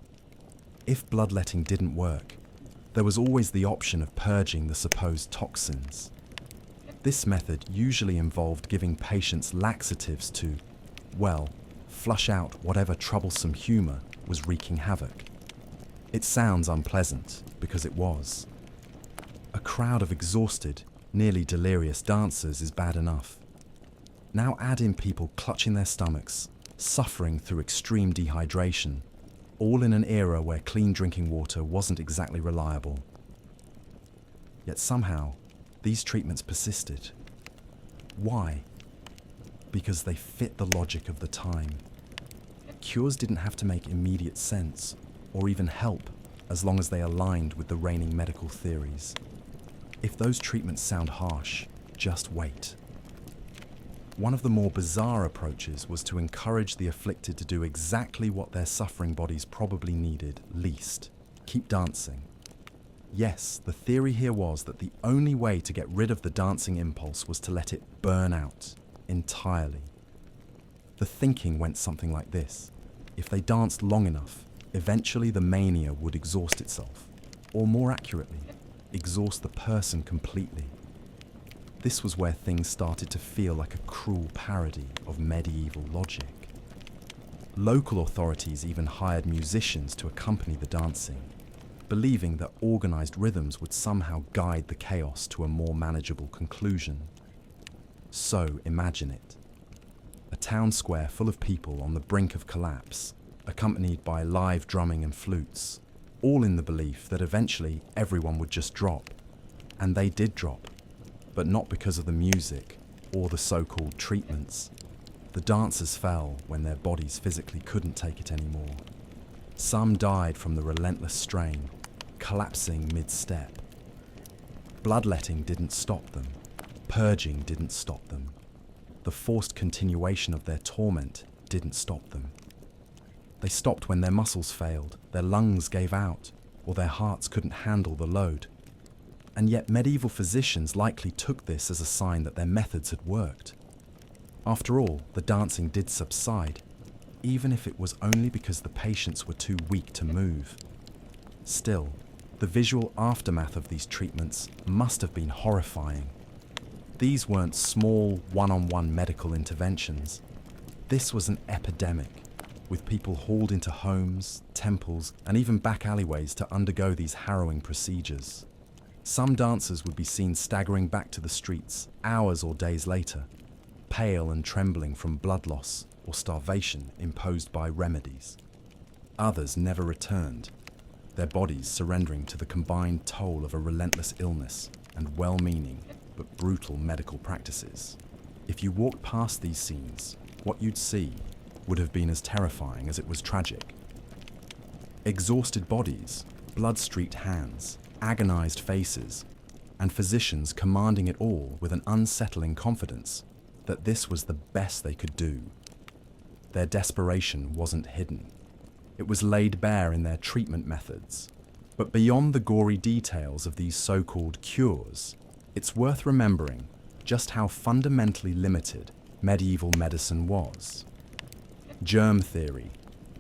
If bloodletting didn't work, there was always the option of purging the supposed toxins. This method usually involved giving patients laxatives to, well, flush out whatever troublesome humour was wreaking havoc. It sounds unpleasant, because it was. A crowd of exhausted, nearly delirious dancers is bad enough. Now add in people clutching their stomachs, suffering through extreme dehydration, all in an era where clean drinking water wasn't exactly reliable. Yet somehow, these treatments persisted. Why? Because they fit the logic of the time. Cures didn't have to make immediate sense, or even help, as long as they aligned with the reigning medical theories. If those treatments sound harsh, just wait. One of the more bizarre approaches was to encourage the afflicted to do exactly what their suffering bodies probably needed least: keep dancing. Yes, the theory here was that the only way to get rid of the dancing impulse was to let it burn out entirely. The thinking went something like this: if they danced long enough, eventually the mania would exhaust itself, or more accurately, exhaust the person completely. This was where things started to feel like a cruel parody of medieval logic. Local authorities even hired musicians to accompany the dancing, believing that organized rhythms would somehow guide the chaos to a more manageable conclusion. So imagine it: a town square full of people on the brink of collapse, accompanied by live drumming and flutes, all in the belief that eventually everyone would just drop. And they did drop, but not because of the music or the so-called treatments. The dancers fell when their bodies physically couldn't take it anymore. Some died from the relentless strain, collapsing mid-step. Bloodletting didn't stop them. Purging didn't stop them. The forced continuation of their torment didn't stop them. They stopped when their muscles failed, their lungs gave out, or their hearts couldn't handle the load. And yet medieval physicians likely took this as a sign that their methods had worked. After all, the dancing did subside, even if it was only because the patients were too weak to move. Still, the visual aftermath of these treatments must have been horrifying. These weren't small, one-on-one medical interventions. This was an epidemic, with people hauled into homes, temples, and even back alleyways to undergo these harrowing procedures. Some dancers would be seen staggering back to the streets hours or days later, pale and trembling from blood loss or starvation imposed by remedies. Others never returned, their bodies surrendering to the combined toll of a relentless illness and well-meaning but brutal medical practices. If you walked past these scenes, what you'd see would have been as terrifying as it was tragic. Exhausted bodies, blood-streaked hands, agonized faces, and physicians commanding it all with an unsettling confidence that this was the best they could do. Their desperation wasn't hidden. It was laid bare in their treatment methods. But beyond the gory details of these so-called cures, it's worth remembering just how fundamentally limited medieval medicine was. Germ theory,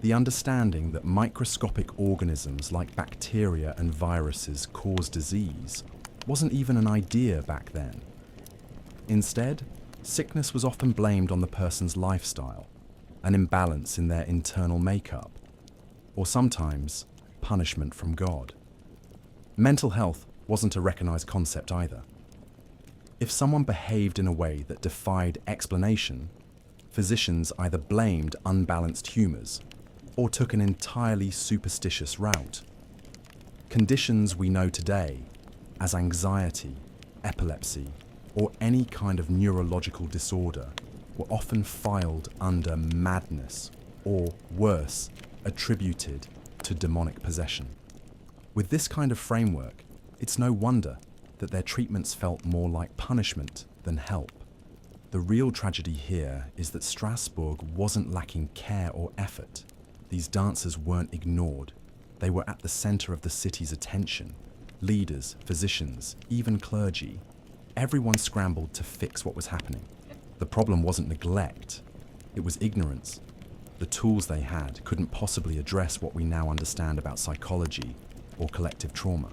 the understanding that microscopic organisms like bacteria and viruses cause disease, wasn't even an idea back then. Instead, sickness was often blamed on the person's lifestyle, an imbalance in their internal makeup, or sometimes punishment from God. Mental health wasn't a recognized concept either. If someone behaved in a way that defied explanation, physicians either blamed unbalanced humors or took an entirely superstitious route. Conditions we know today as anxiety, epilepsy, or any kind of neurological disorder were often filed under madness, or worse, attributed to demonic possession. With this kind of framework, it's no wonder that their treatments felt more like punishment than help. The real tragedy here is that Strasbourg wasn't lacking care or effort. These dancers weren't ignored. They were at the center of the city's attention. Leaders, physicians, even clergy. Everyone scrambled to fix what was happening. The problem wasn't neglect. It was ignorance. The tools they had couldn't possibly address what we now understand about psychology or collective trauma.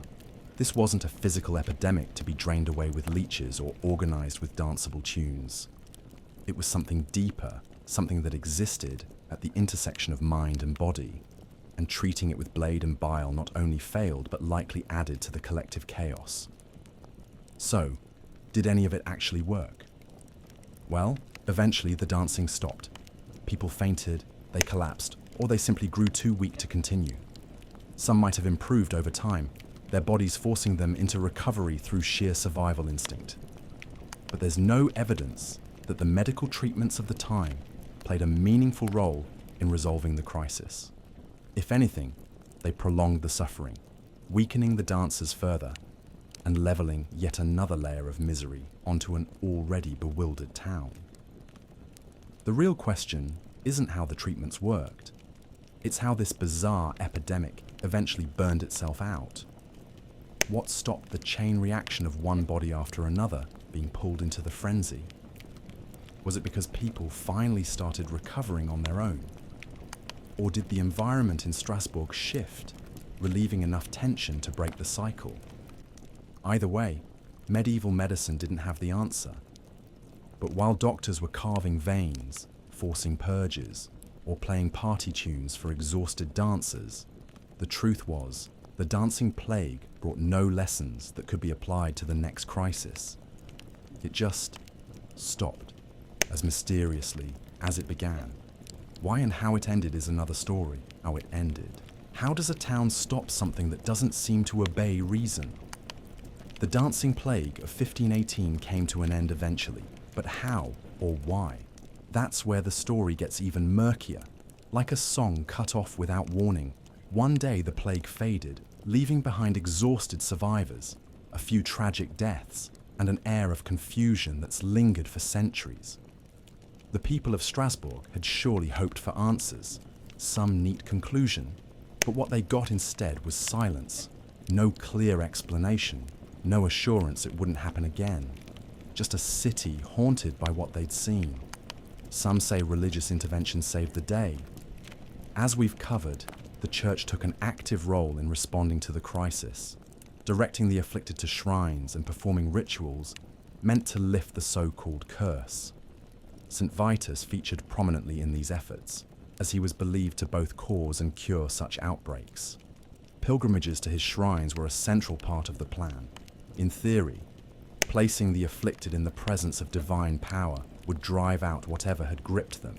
This wasn't a physical epidemic to be drained away with leeches or organized with danceable tunes. It was something deeper, something that existed at the intersection of mind and body, and treating it with blade and bile not only failed but likely added to the collective chaos. So, did any of it actually work? Well, eventually the dancing stopped. People fainted, they collapsed, or they simply grew too weak to continue. Some might have improved over time, their bodies forcing them into recovery through sheer survival instinct. But there's no evidence that the medical treatments of the time played a meaningful role in resolving the crisis. If anything, they prolonged the suffering, weakening the dancers further and leveling yet another layer of misery onto an already bewildered town. The real question isn't how the treatments worked. It's how this bizarre epidemic eventually burned itself out. What stopped the chain reaction of one body after another being pulled into the frenzy? Was it because people finally started recovering on their own? Or did the environment in Strasbourg shift, relieving enough tension to break the cycle? Either way, medieval medicine didn't have the answer. But while doctors were carving veins, forcing purges, or playing party tunes for exhausted dancers, the truth was, the dancing plague brought no lessons that could be applied to the next crisis. It just stopped, as mysteriously as it began. Why and how it ended is another story. How it ended. How does a town stop something that doesn't seem to obey reason? The dancing plague of 1518 came to an end eventually, but how or why? That's where the story gets even murkier. Like a song cut off without warning, one day the plague faded, leaving behind exhausted survivors, a few tragic deaths, and an air of confusion that's lingered for centuries. The people of Strasbourg had surely hoped for answers, some neat conclusion, but what they got instead was silence, no clear explanation, no assurance it wouldn't happen again, just a city haunted by what they'd seen. Some say religious intervention saved the day. As we've covered, the church took an active role in responding to the crisis, directing the afflicted to shrines and performing rituals meant to lift the so-called curse. St. Vitus featured prominently in these efforts, as he was believed to both cause and cure such outbreaks. Pilgrimages to his shrines were a central part of the plan. In theory, placing the afflicted in the presence of divine power would drive out whatever had gripped them.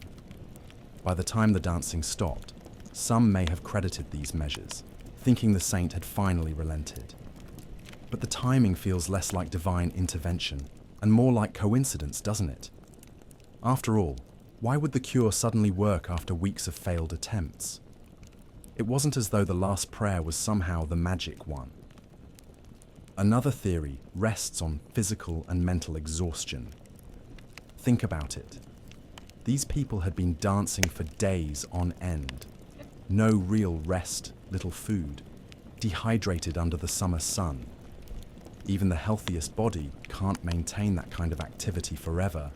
By the time the dancing stopped, some may have credited these measures, thinking the saint had finally relented. But the timing feels less like divine intervention and more like coincidence, doesn't it? After all, why would the cure suddenly work after weeks of failed attempts? It wasn't as though the last prayer was somehow the magic one. Another theory rests on physical and mental exhaustion. Think about it. These people had been dancing for days on end. No real rest, little food, dehydrated under the summer sun. Even the healthiest body can't maintain that kind of activity forever,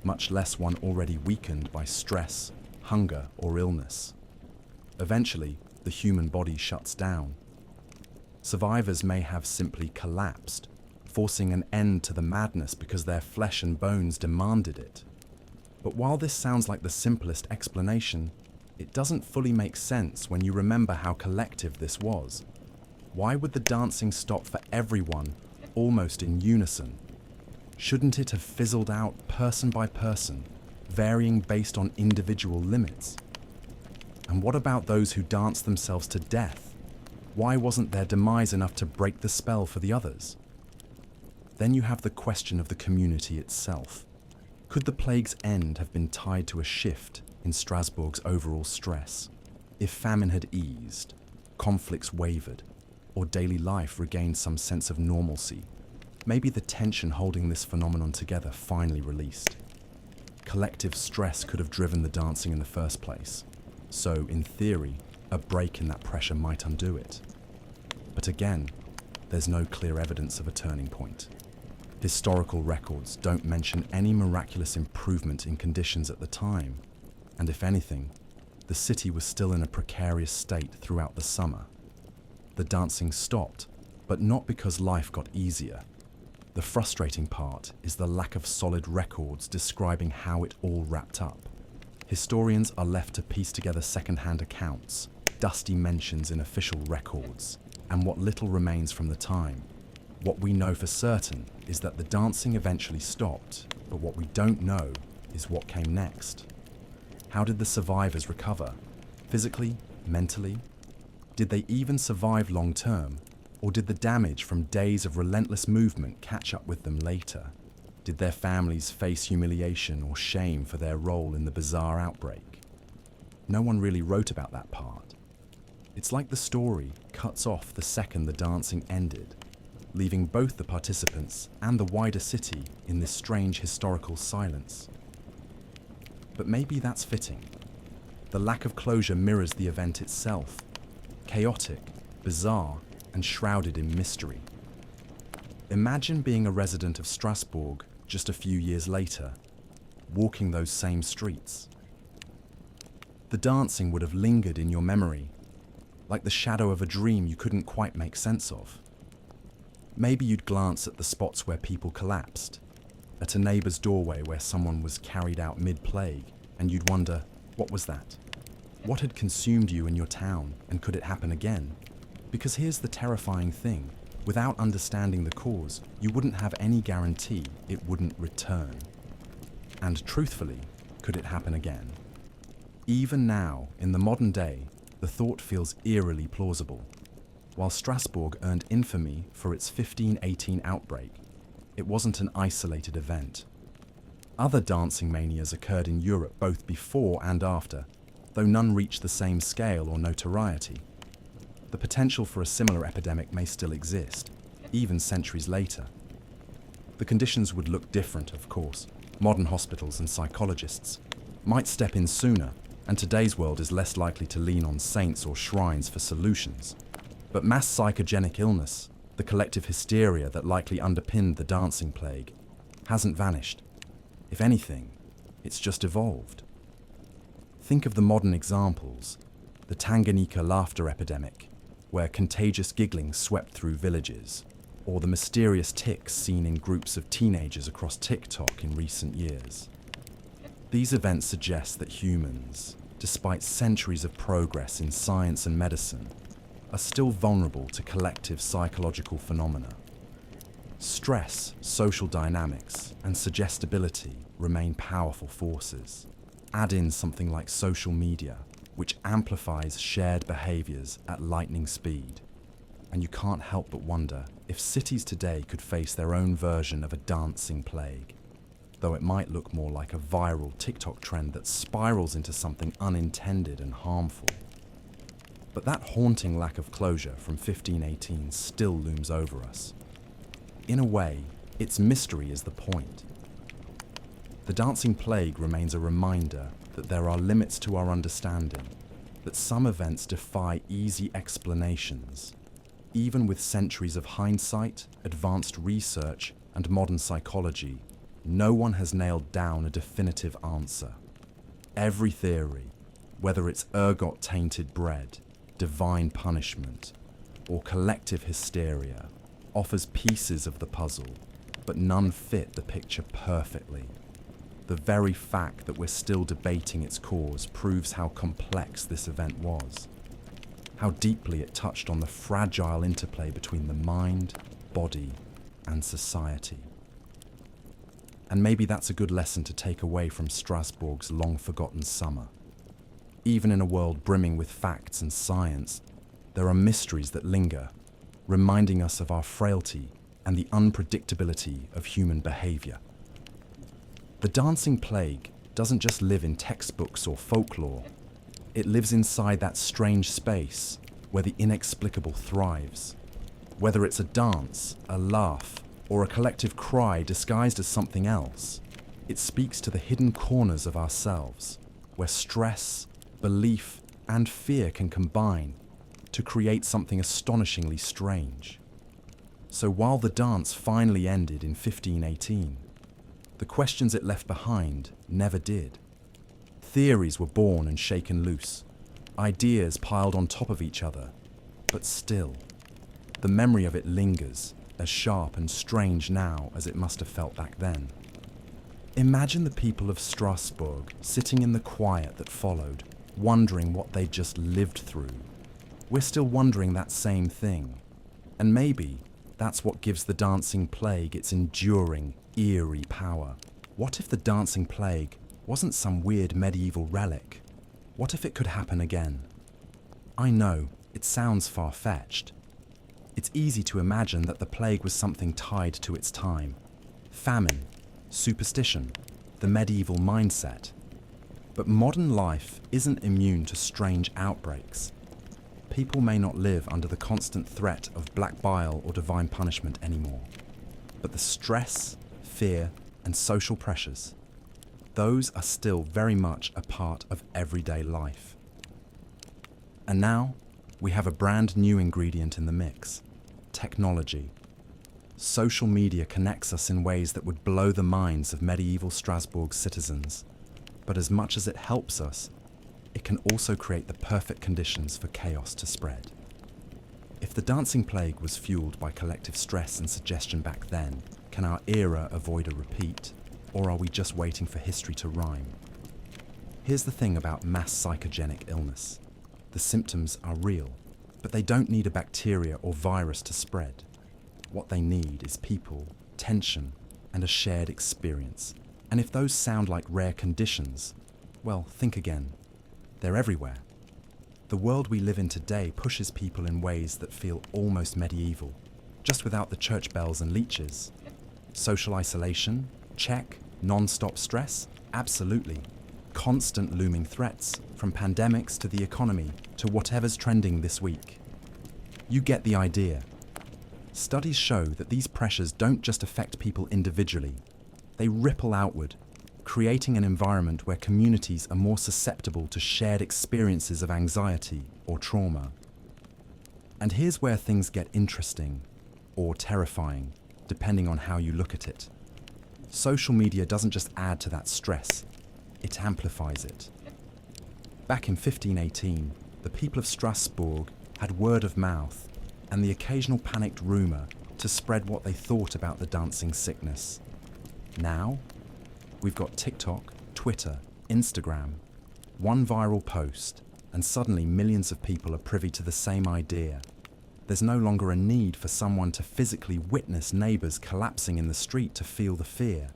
much less one already weakened by stress, hunger, or illness. Eventually, the human body shuts down. Survivors may have simply collapsed, forcing an end to the madness because their flesh and bones demanded it. But while this sounds like the simplest explanation, it doesn't fully make sense when you remember how collective this was. Why would the dancing stop for everyone, almost in unison? Shouldn't it have fizzled out person by person, varying based on individual limits? And what about those who danced themselves to death? Why wasn't their demise enough to break the spell for the others? Then you have the question of the community itself. Could the plague's end have been tied to a shift in Strasbourg's overall stress? If famine had eased, conflicts wavered, or daily life regained some sense of normalcy, maybe the tension holding this phenomenon together finally released. Collective stress could have driven the dancing in the first place, so in theory, a break in that pressure might undo it. But again, there's no clear evidence of a turning point. Historical records don't mention any miraculous improvement in conditions at the time, and if anything, the city was still in a precarious state throughout the summer. The dancing stopped, but not because life got easier. The frustrating part is the lack of solid records describing how it all wrapped up. Historians are left to piece together second-hand accounts, dusty mentions in official records, and what little remains from the time. What we know for certain is that the dancing eventually stopped, but what we don't know is what came next. How did the survivors recover? Physically? Mentally? Did they even survive long term? Or did the damage from days of relentless movement catch up with them later? Did their families face humiliation or shame for their role in the bizarre outbreak? No one really wrote about that part. It's like the story cuts off the second the dancing ended, leaving both the participants and the wider city in this strange historical silence. But maybe that's fitting. The lack of closure mirrors the event itself, chaotic, bizarre, and shrouded in mystery. Imagine being a resident of Strasbourg just a few years later, walking those same streets. The dancing would have lingered in your memory, like the shadow of a dream you couldn't quite make sense of. Maybe you'd glance at the spots where people collapsed, at a neighbour's doorway where someone was carried out mid-plague, and you'd wonder, what was that? What had consumed you in your town, and could it happen again? Because here's the terrifying thing. Without understanding the cause, you wouldn't have any guarantee it wouldn't return. And truthfully, could it happen again? Even now, in the modern day, the thought feels eerily plausible. While Strasbourg earned infamy for its 1518 outbreak, it wasn't an isolated event. Other dancing manias occurred in Europe both before and after, though none reached the same scale or notoriety. The potential for a similar epidemic may still exist, even centuries later. The conditions would look different, of course. Modern hospitals and psychologists might step in sooner, and today's world is less likely to lean on saints or shrines for solutions. But mass psychogenic illness, the collective hysteria that likely underpinned the dancing plague, hasn't vanished. If anything, it's just evolved. Think of the modern examples, the Tanganyika laughter epidemic, where contagious giggling swept through villages, or the mysterious tics seen in groups of teenagers across TikTok in recent years. These events suggest that humans, despite centuries of progress in science and medicine, are still vulnerable to collective psychological phenomena. Stress, social dynamics, and suggestibility remain powerful forces. Add in something like social media, which amplifies shared behaviors at lightning speed, and you can't help but wonder if cities today could face their own version of a dancing plague, though it might look more like a viral TikTok trend that spirals into something unintended and harmful. But that haunting lack of closure from 1518 still looms over us. In a way, its mystery is the point. The dancing plague remains a reminder that there are limits to our understanding, that some events defy easy explanations. Even with centuries of hindsight, advanced research, and modern psychology, no one has nailed down a definitive answer. Every theory, whether it's ergot-tainted bread, divine punishment, or collective hysteria, offers pieces of the puzzle, but none fit the picture perfectly. The very fact that we're still debating its cause proves how complex this event was, how deeply it touched on the fragile interplay between the mind, body, and society. And maybe that's a good lesson to take away from Strasbourg's long-forgotten summer. Even in a world brimming with facts and science, there are mysteries that linger, reminding us of our frailty and the unpredictability of human behavior. The dancing plague doesn't just live in textbooks or folklore. It lives inside that strange space where the inexplicable thrives. Whether it's a dance, a laugh, or a collective cry disguised as something else, it speaks to the hidden corners of ourselves, where stress, belief, and fear can combine to create something astonishingly strange. So while the dance finally ended in 1518, the questions it left behind never did. Theories were born and shaken loose, ideas piled on top of each other, but still, the memory of it lingers, as sharp and strange now as it must have felt back then. Imagine the people of Strasbourg sitting in the quiet that followed, wondering what they'd just lived through, we're still wondering that same thing. And maybe that's what gives the dancing plague its enduring, eerie power. What if the dancing plague wasn't some weird medieval relic? What if it could happen again? I know, it sounds far-fetched. It's easy to imagine that the plague was something tied to its time. Famine, superstition, the medieval mindset. But modern life isn't immune to strange outbreaks. People may not live under the constant threat of black bile or divine punishment anymore. But the stress, fear, and social pressures, those are still very much a part of everyday life. And now, we have a brand new ingredient in the mix: technology. Social media connects us in ways that would blow the minds of medieval Strasbourg citizens. But as much as it helps us, it can also create the perfect conditions for chaos to spread. If the dancing plague was fueled by collective stress and suggestion back then, can our era avoid a repeat, or are we just waiting for history to rhyme? Here's the thing about mass psychogenic illness. The symptoms are real, but they don't need a bacteria or virus to spread. What they need is people, tension, and a shared experience. And if those sound like rare conditions, well, think again. They're everywhere. The world we live in today pushes people in ways that feel almost medieval, just without the church bells and leeches. Social isolation? Check. Non-stop stress? Absolutely. Constant looming threats, from pandemics to the economy to whatever's trending this week. You get the idea. Studies show that these pressures don't just affect people individually. They ripple outward, creating an environment where communities are more susceptible to shared experiences of anxiety or trauma. And here's where things get interesting, or terrifying, depending on how you look at it. Social media doesn't just add to that stress, it amplifies it. Back in 1518, the people of Strasbourg had word of mouth and the occasional panicked rumour to spread what they thought about the dancing sickness. Now, we've got TikTok, Twitter, Instagram, one viral post, and suddenly millions of people are privy to the same idea. There's no longer a need for someone to physically witness neighbours collapsing in the street to feel the fear.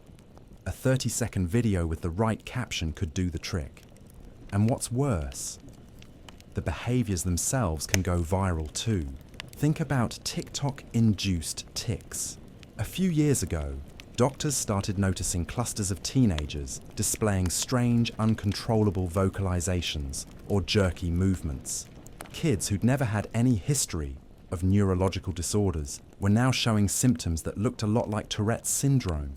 A 30-second video with the right caption could do the trick. And what's worse, the behaviours themselves can go viral too. Think about TikTok-induced tics. A few years ago, doctors started noticing clusters of teenagers displaying strange, uncontrollable vocalizations or jerky movements. Kids who'd never had any history of neurological disorders were now showing symptoms that looked a lot like Tourette's syndrome.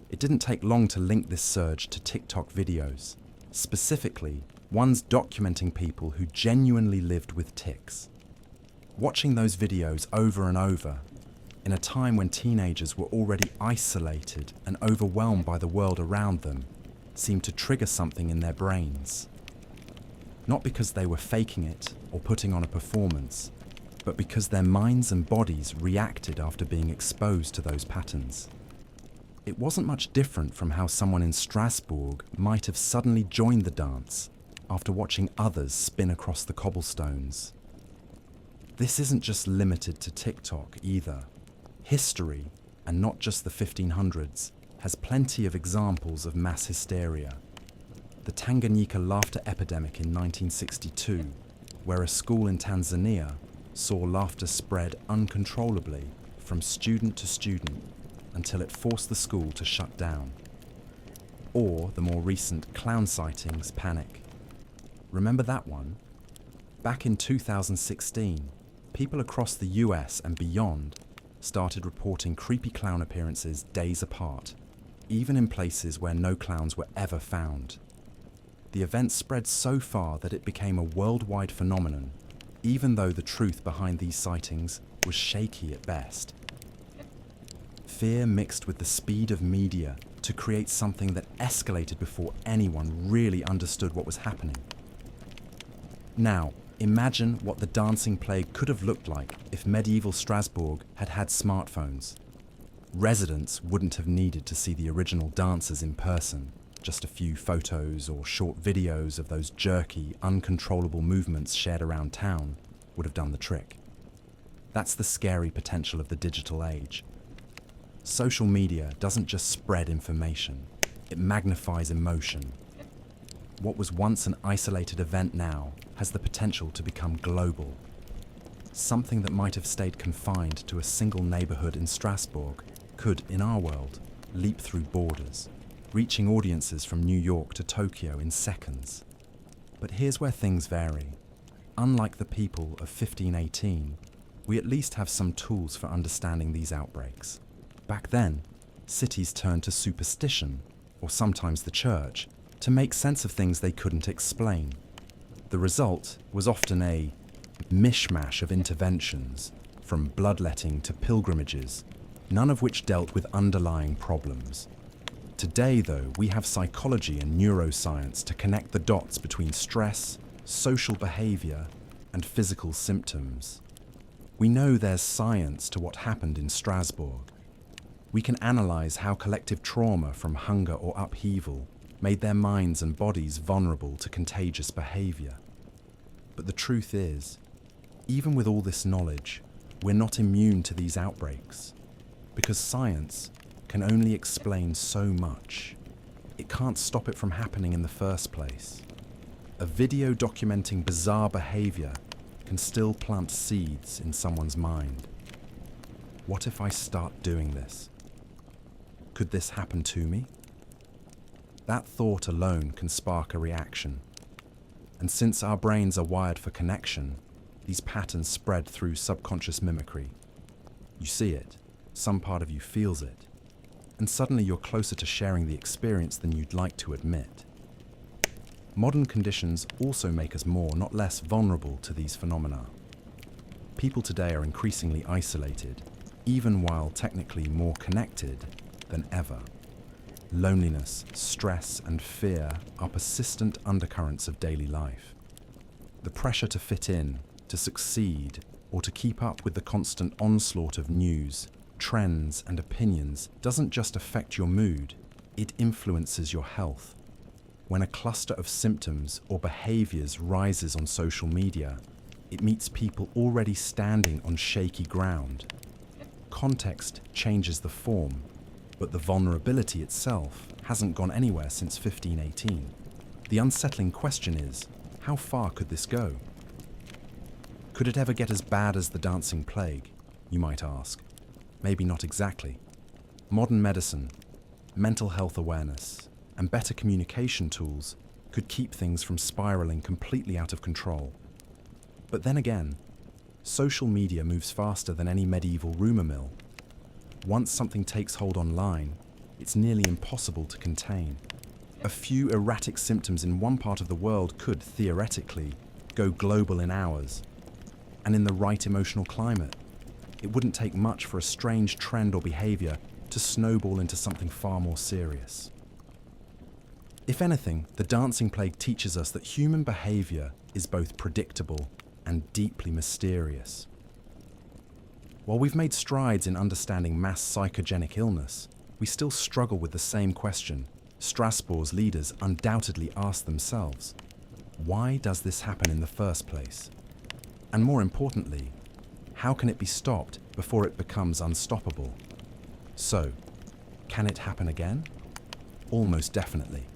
It didn't take long to link this surge to TikTok videos, specifically ones documenting people who genuinely lived with tics. Watching those videos over and over, in a time when teenagers were already isolated and overwhelmed by the world around them, seemed to trigger something in their brains. Not because they were faking it or putting on a performance, but because their minds and bodies reacted after being exposed to those patterns. It wasn't much different from how someone in Strasbourg might have suddenly joined the dance after watching others spin across the cobblestones. This isn't just limited to TikTok either. History, and not just the 1500s, has plenty of examples of mass hysteria. The Tanganyika laughter epidemic in 1962, where a school in Tanzania saw laughter spread uncontrollably from student to student until it forced the school to shut down. Or the more recent clown sightings panic. Remember that one? Back in 2016, people across the US and beyond started reporting creepy clown appearances days apart, even in places where no clowns were ever found. The event spread so far that it became a worldwide phenomenon, even though the truth behind these sightings was shaky at best. Fear mixed with the speed of media to create something that escalated before anyone really understood what was happening. Now, imagine what the dancing plague could have looked like if medieval Strasbourg had had smartphones. Residents wouldn't have needed to see the original dancers in person, just a few photos or short videos of those jerky, uncontrollable movements shared around town would have done the trick. That's the scary potential of the digital age. Social media doesn't just spread information, it magnifies emotion. What was once an isolated event now has the potential to become global. Something that might have stayed confined to a single neighborhood in Strasbourg could, in our world, leap through borders, reaching audiences from New York to Tokyo in seconds. But here's where things vary. Unlike the people of 1518, we at least have some tools for understanding these outbreaks. Back then, cities turned to superstition, or sometimes the church, to make sense of things they couldn't explain. The result was often a mishmash of interventions, from bloodletting to pilgrimages, none of which dealt with underlying problems. Today, though, we have psychology and neuroscience to connect the dots between stress, social behavior, and physical symptoms. We know there's science to what happened in Strasbourg. We can analyze how collective trauma from hunger or upheaval made their minds and bodies vulnerable to contagious behavior. But the truth is, even with all this knowledge, we're not immune to these outbreaks, because science can only explain so much. It can't stop it from happening in the first place. A video documenting bizarre behavior can still plant seeds in someone's mind. What if I start doing this? Could this happen to me? That thought alone can spark a reaction. And since our brains are wired for connection, these patterns spread through subconscious mimicry. You see it, some part of you feels it, and suddenly you're closer to sharing the experience than you'd like to admit. Modern conditions also make us more, not less, vulnerable to these phenomena. People today are increasingly isolated, even while technically more connected than ever. Loneliness, stress, and fear are persistent undercurrents of daily life. The pressure to fit in, to succeed, or to keep up with the constant onslaught of news, trends, and opinions doesn't just affect your mood, it influences your health. When a cluster of symptoms or behaviors rises on social media, it meets people already standing on shaky ground. Context changes the form, but the vulnerability itself hasn't gone anywhere since 1518. The unsettling question is, how far could this go? Could it ever get as bad as the dancing plague, you might ask? Maybe not exactly. Modern medicine, mental health awareness, and better communication tools could keep things from spiraling completely out of control. But then again, social media moves faster than any medieval rumor mill. Once something takes hold online, it's nearly impossible to contain. A few erratic symptoms in one part of the world could, theoretically, go global in hours. And in the right emotional climate, it wouldn't take much for a strange trend or behavior to snowball into something far more serious. If anything, the dancing plague teaches us that human behavior is both predictable and deeply mysterious. While we've made strides in understanding mass psychogenic illness, we still struggle with the same question Strasbourg's leaders undoubtedly asked themselves. Why does this happen in the first place? And more importantly, how can it be stopped before it becomes unstoppable? So, can it happen again? Almost definitely.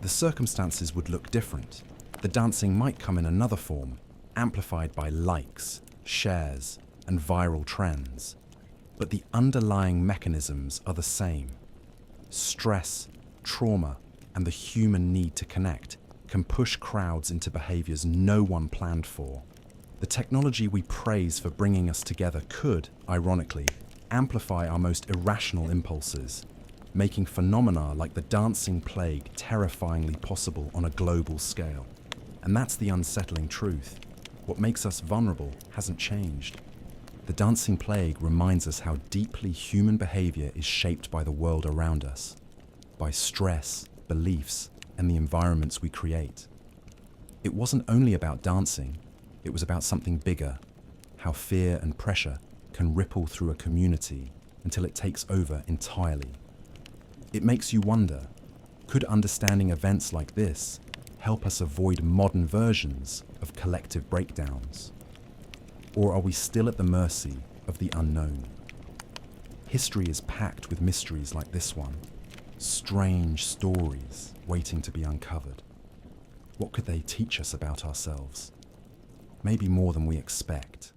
The circumstances would look different. The dancing might come in another form, amplified by likes, shares, and viral trends. But the underlying mechanisms are the same. Stress, trauma, and the human need to connect can push crowds into behaviors no one planned for. The technology we praise for bringing us together could, ironically, amplify our most irrational impulses, making phenomena like the dancing plague terrifyingly possible on a global scale. And that's the unsettling truth. What makes us vulnerable hasn't changed. The dancing plague reminds us how deeply human behavior is shaped by the world around us, by stress, beliefs, and the environments we create. It wasn't only about dancing, it was about something bigger, how fear and pressure can ripple through a community until it takes over entirely. It makes you wonder, could understanding events like this help us avoid modern versions of collective breakdowns? Or are we still at the mercy of the unknown? History is packed with mysteries like this one, strange stories waiting to be uncovered. What could they teach us about ourselves? Maybe more than we expect.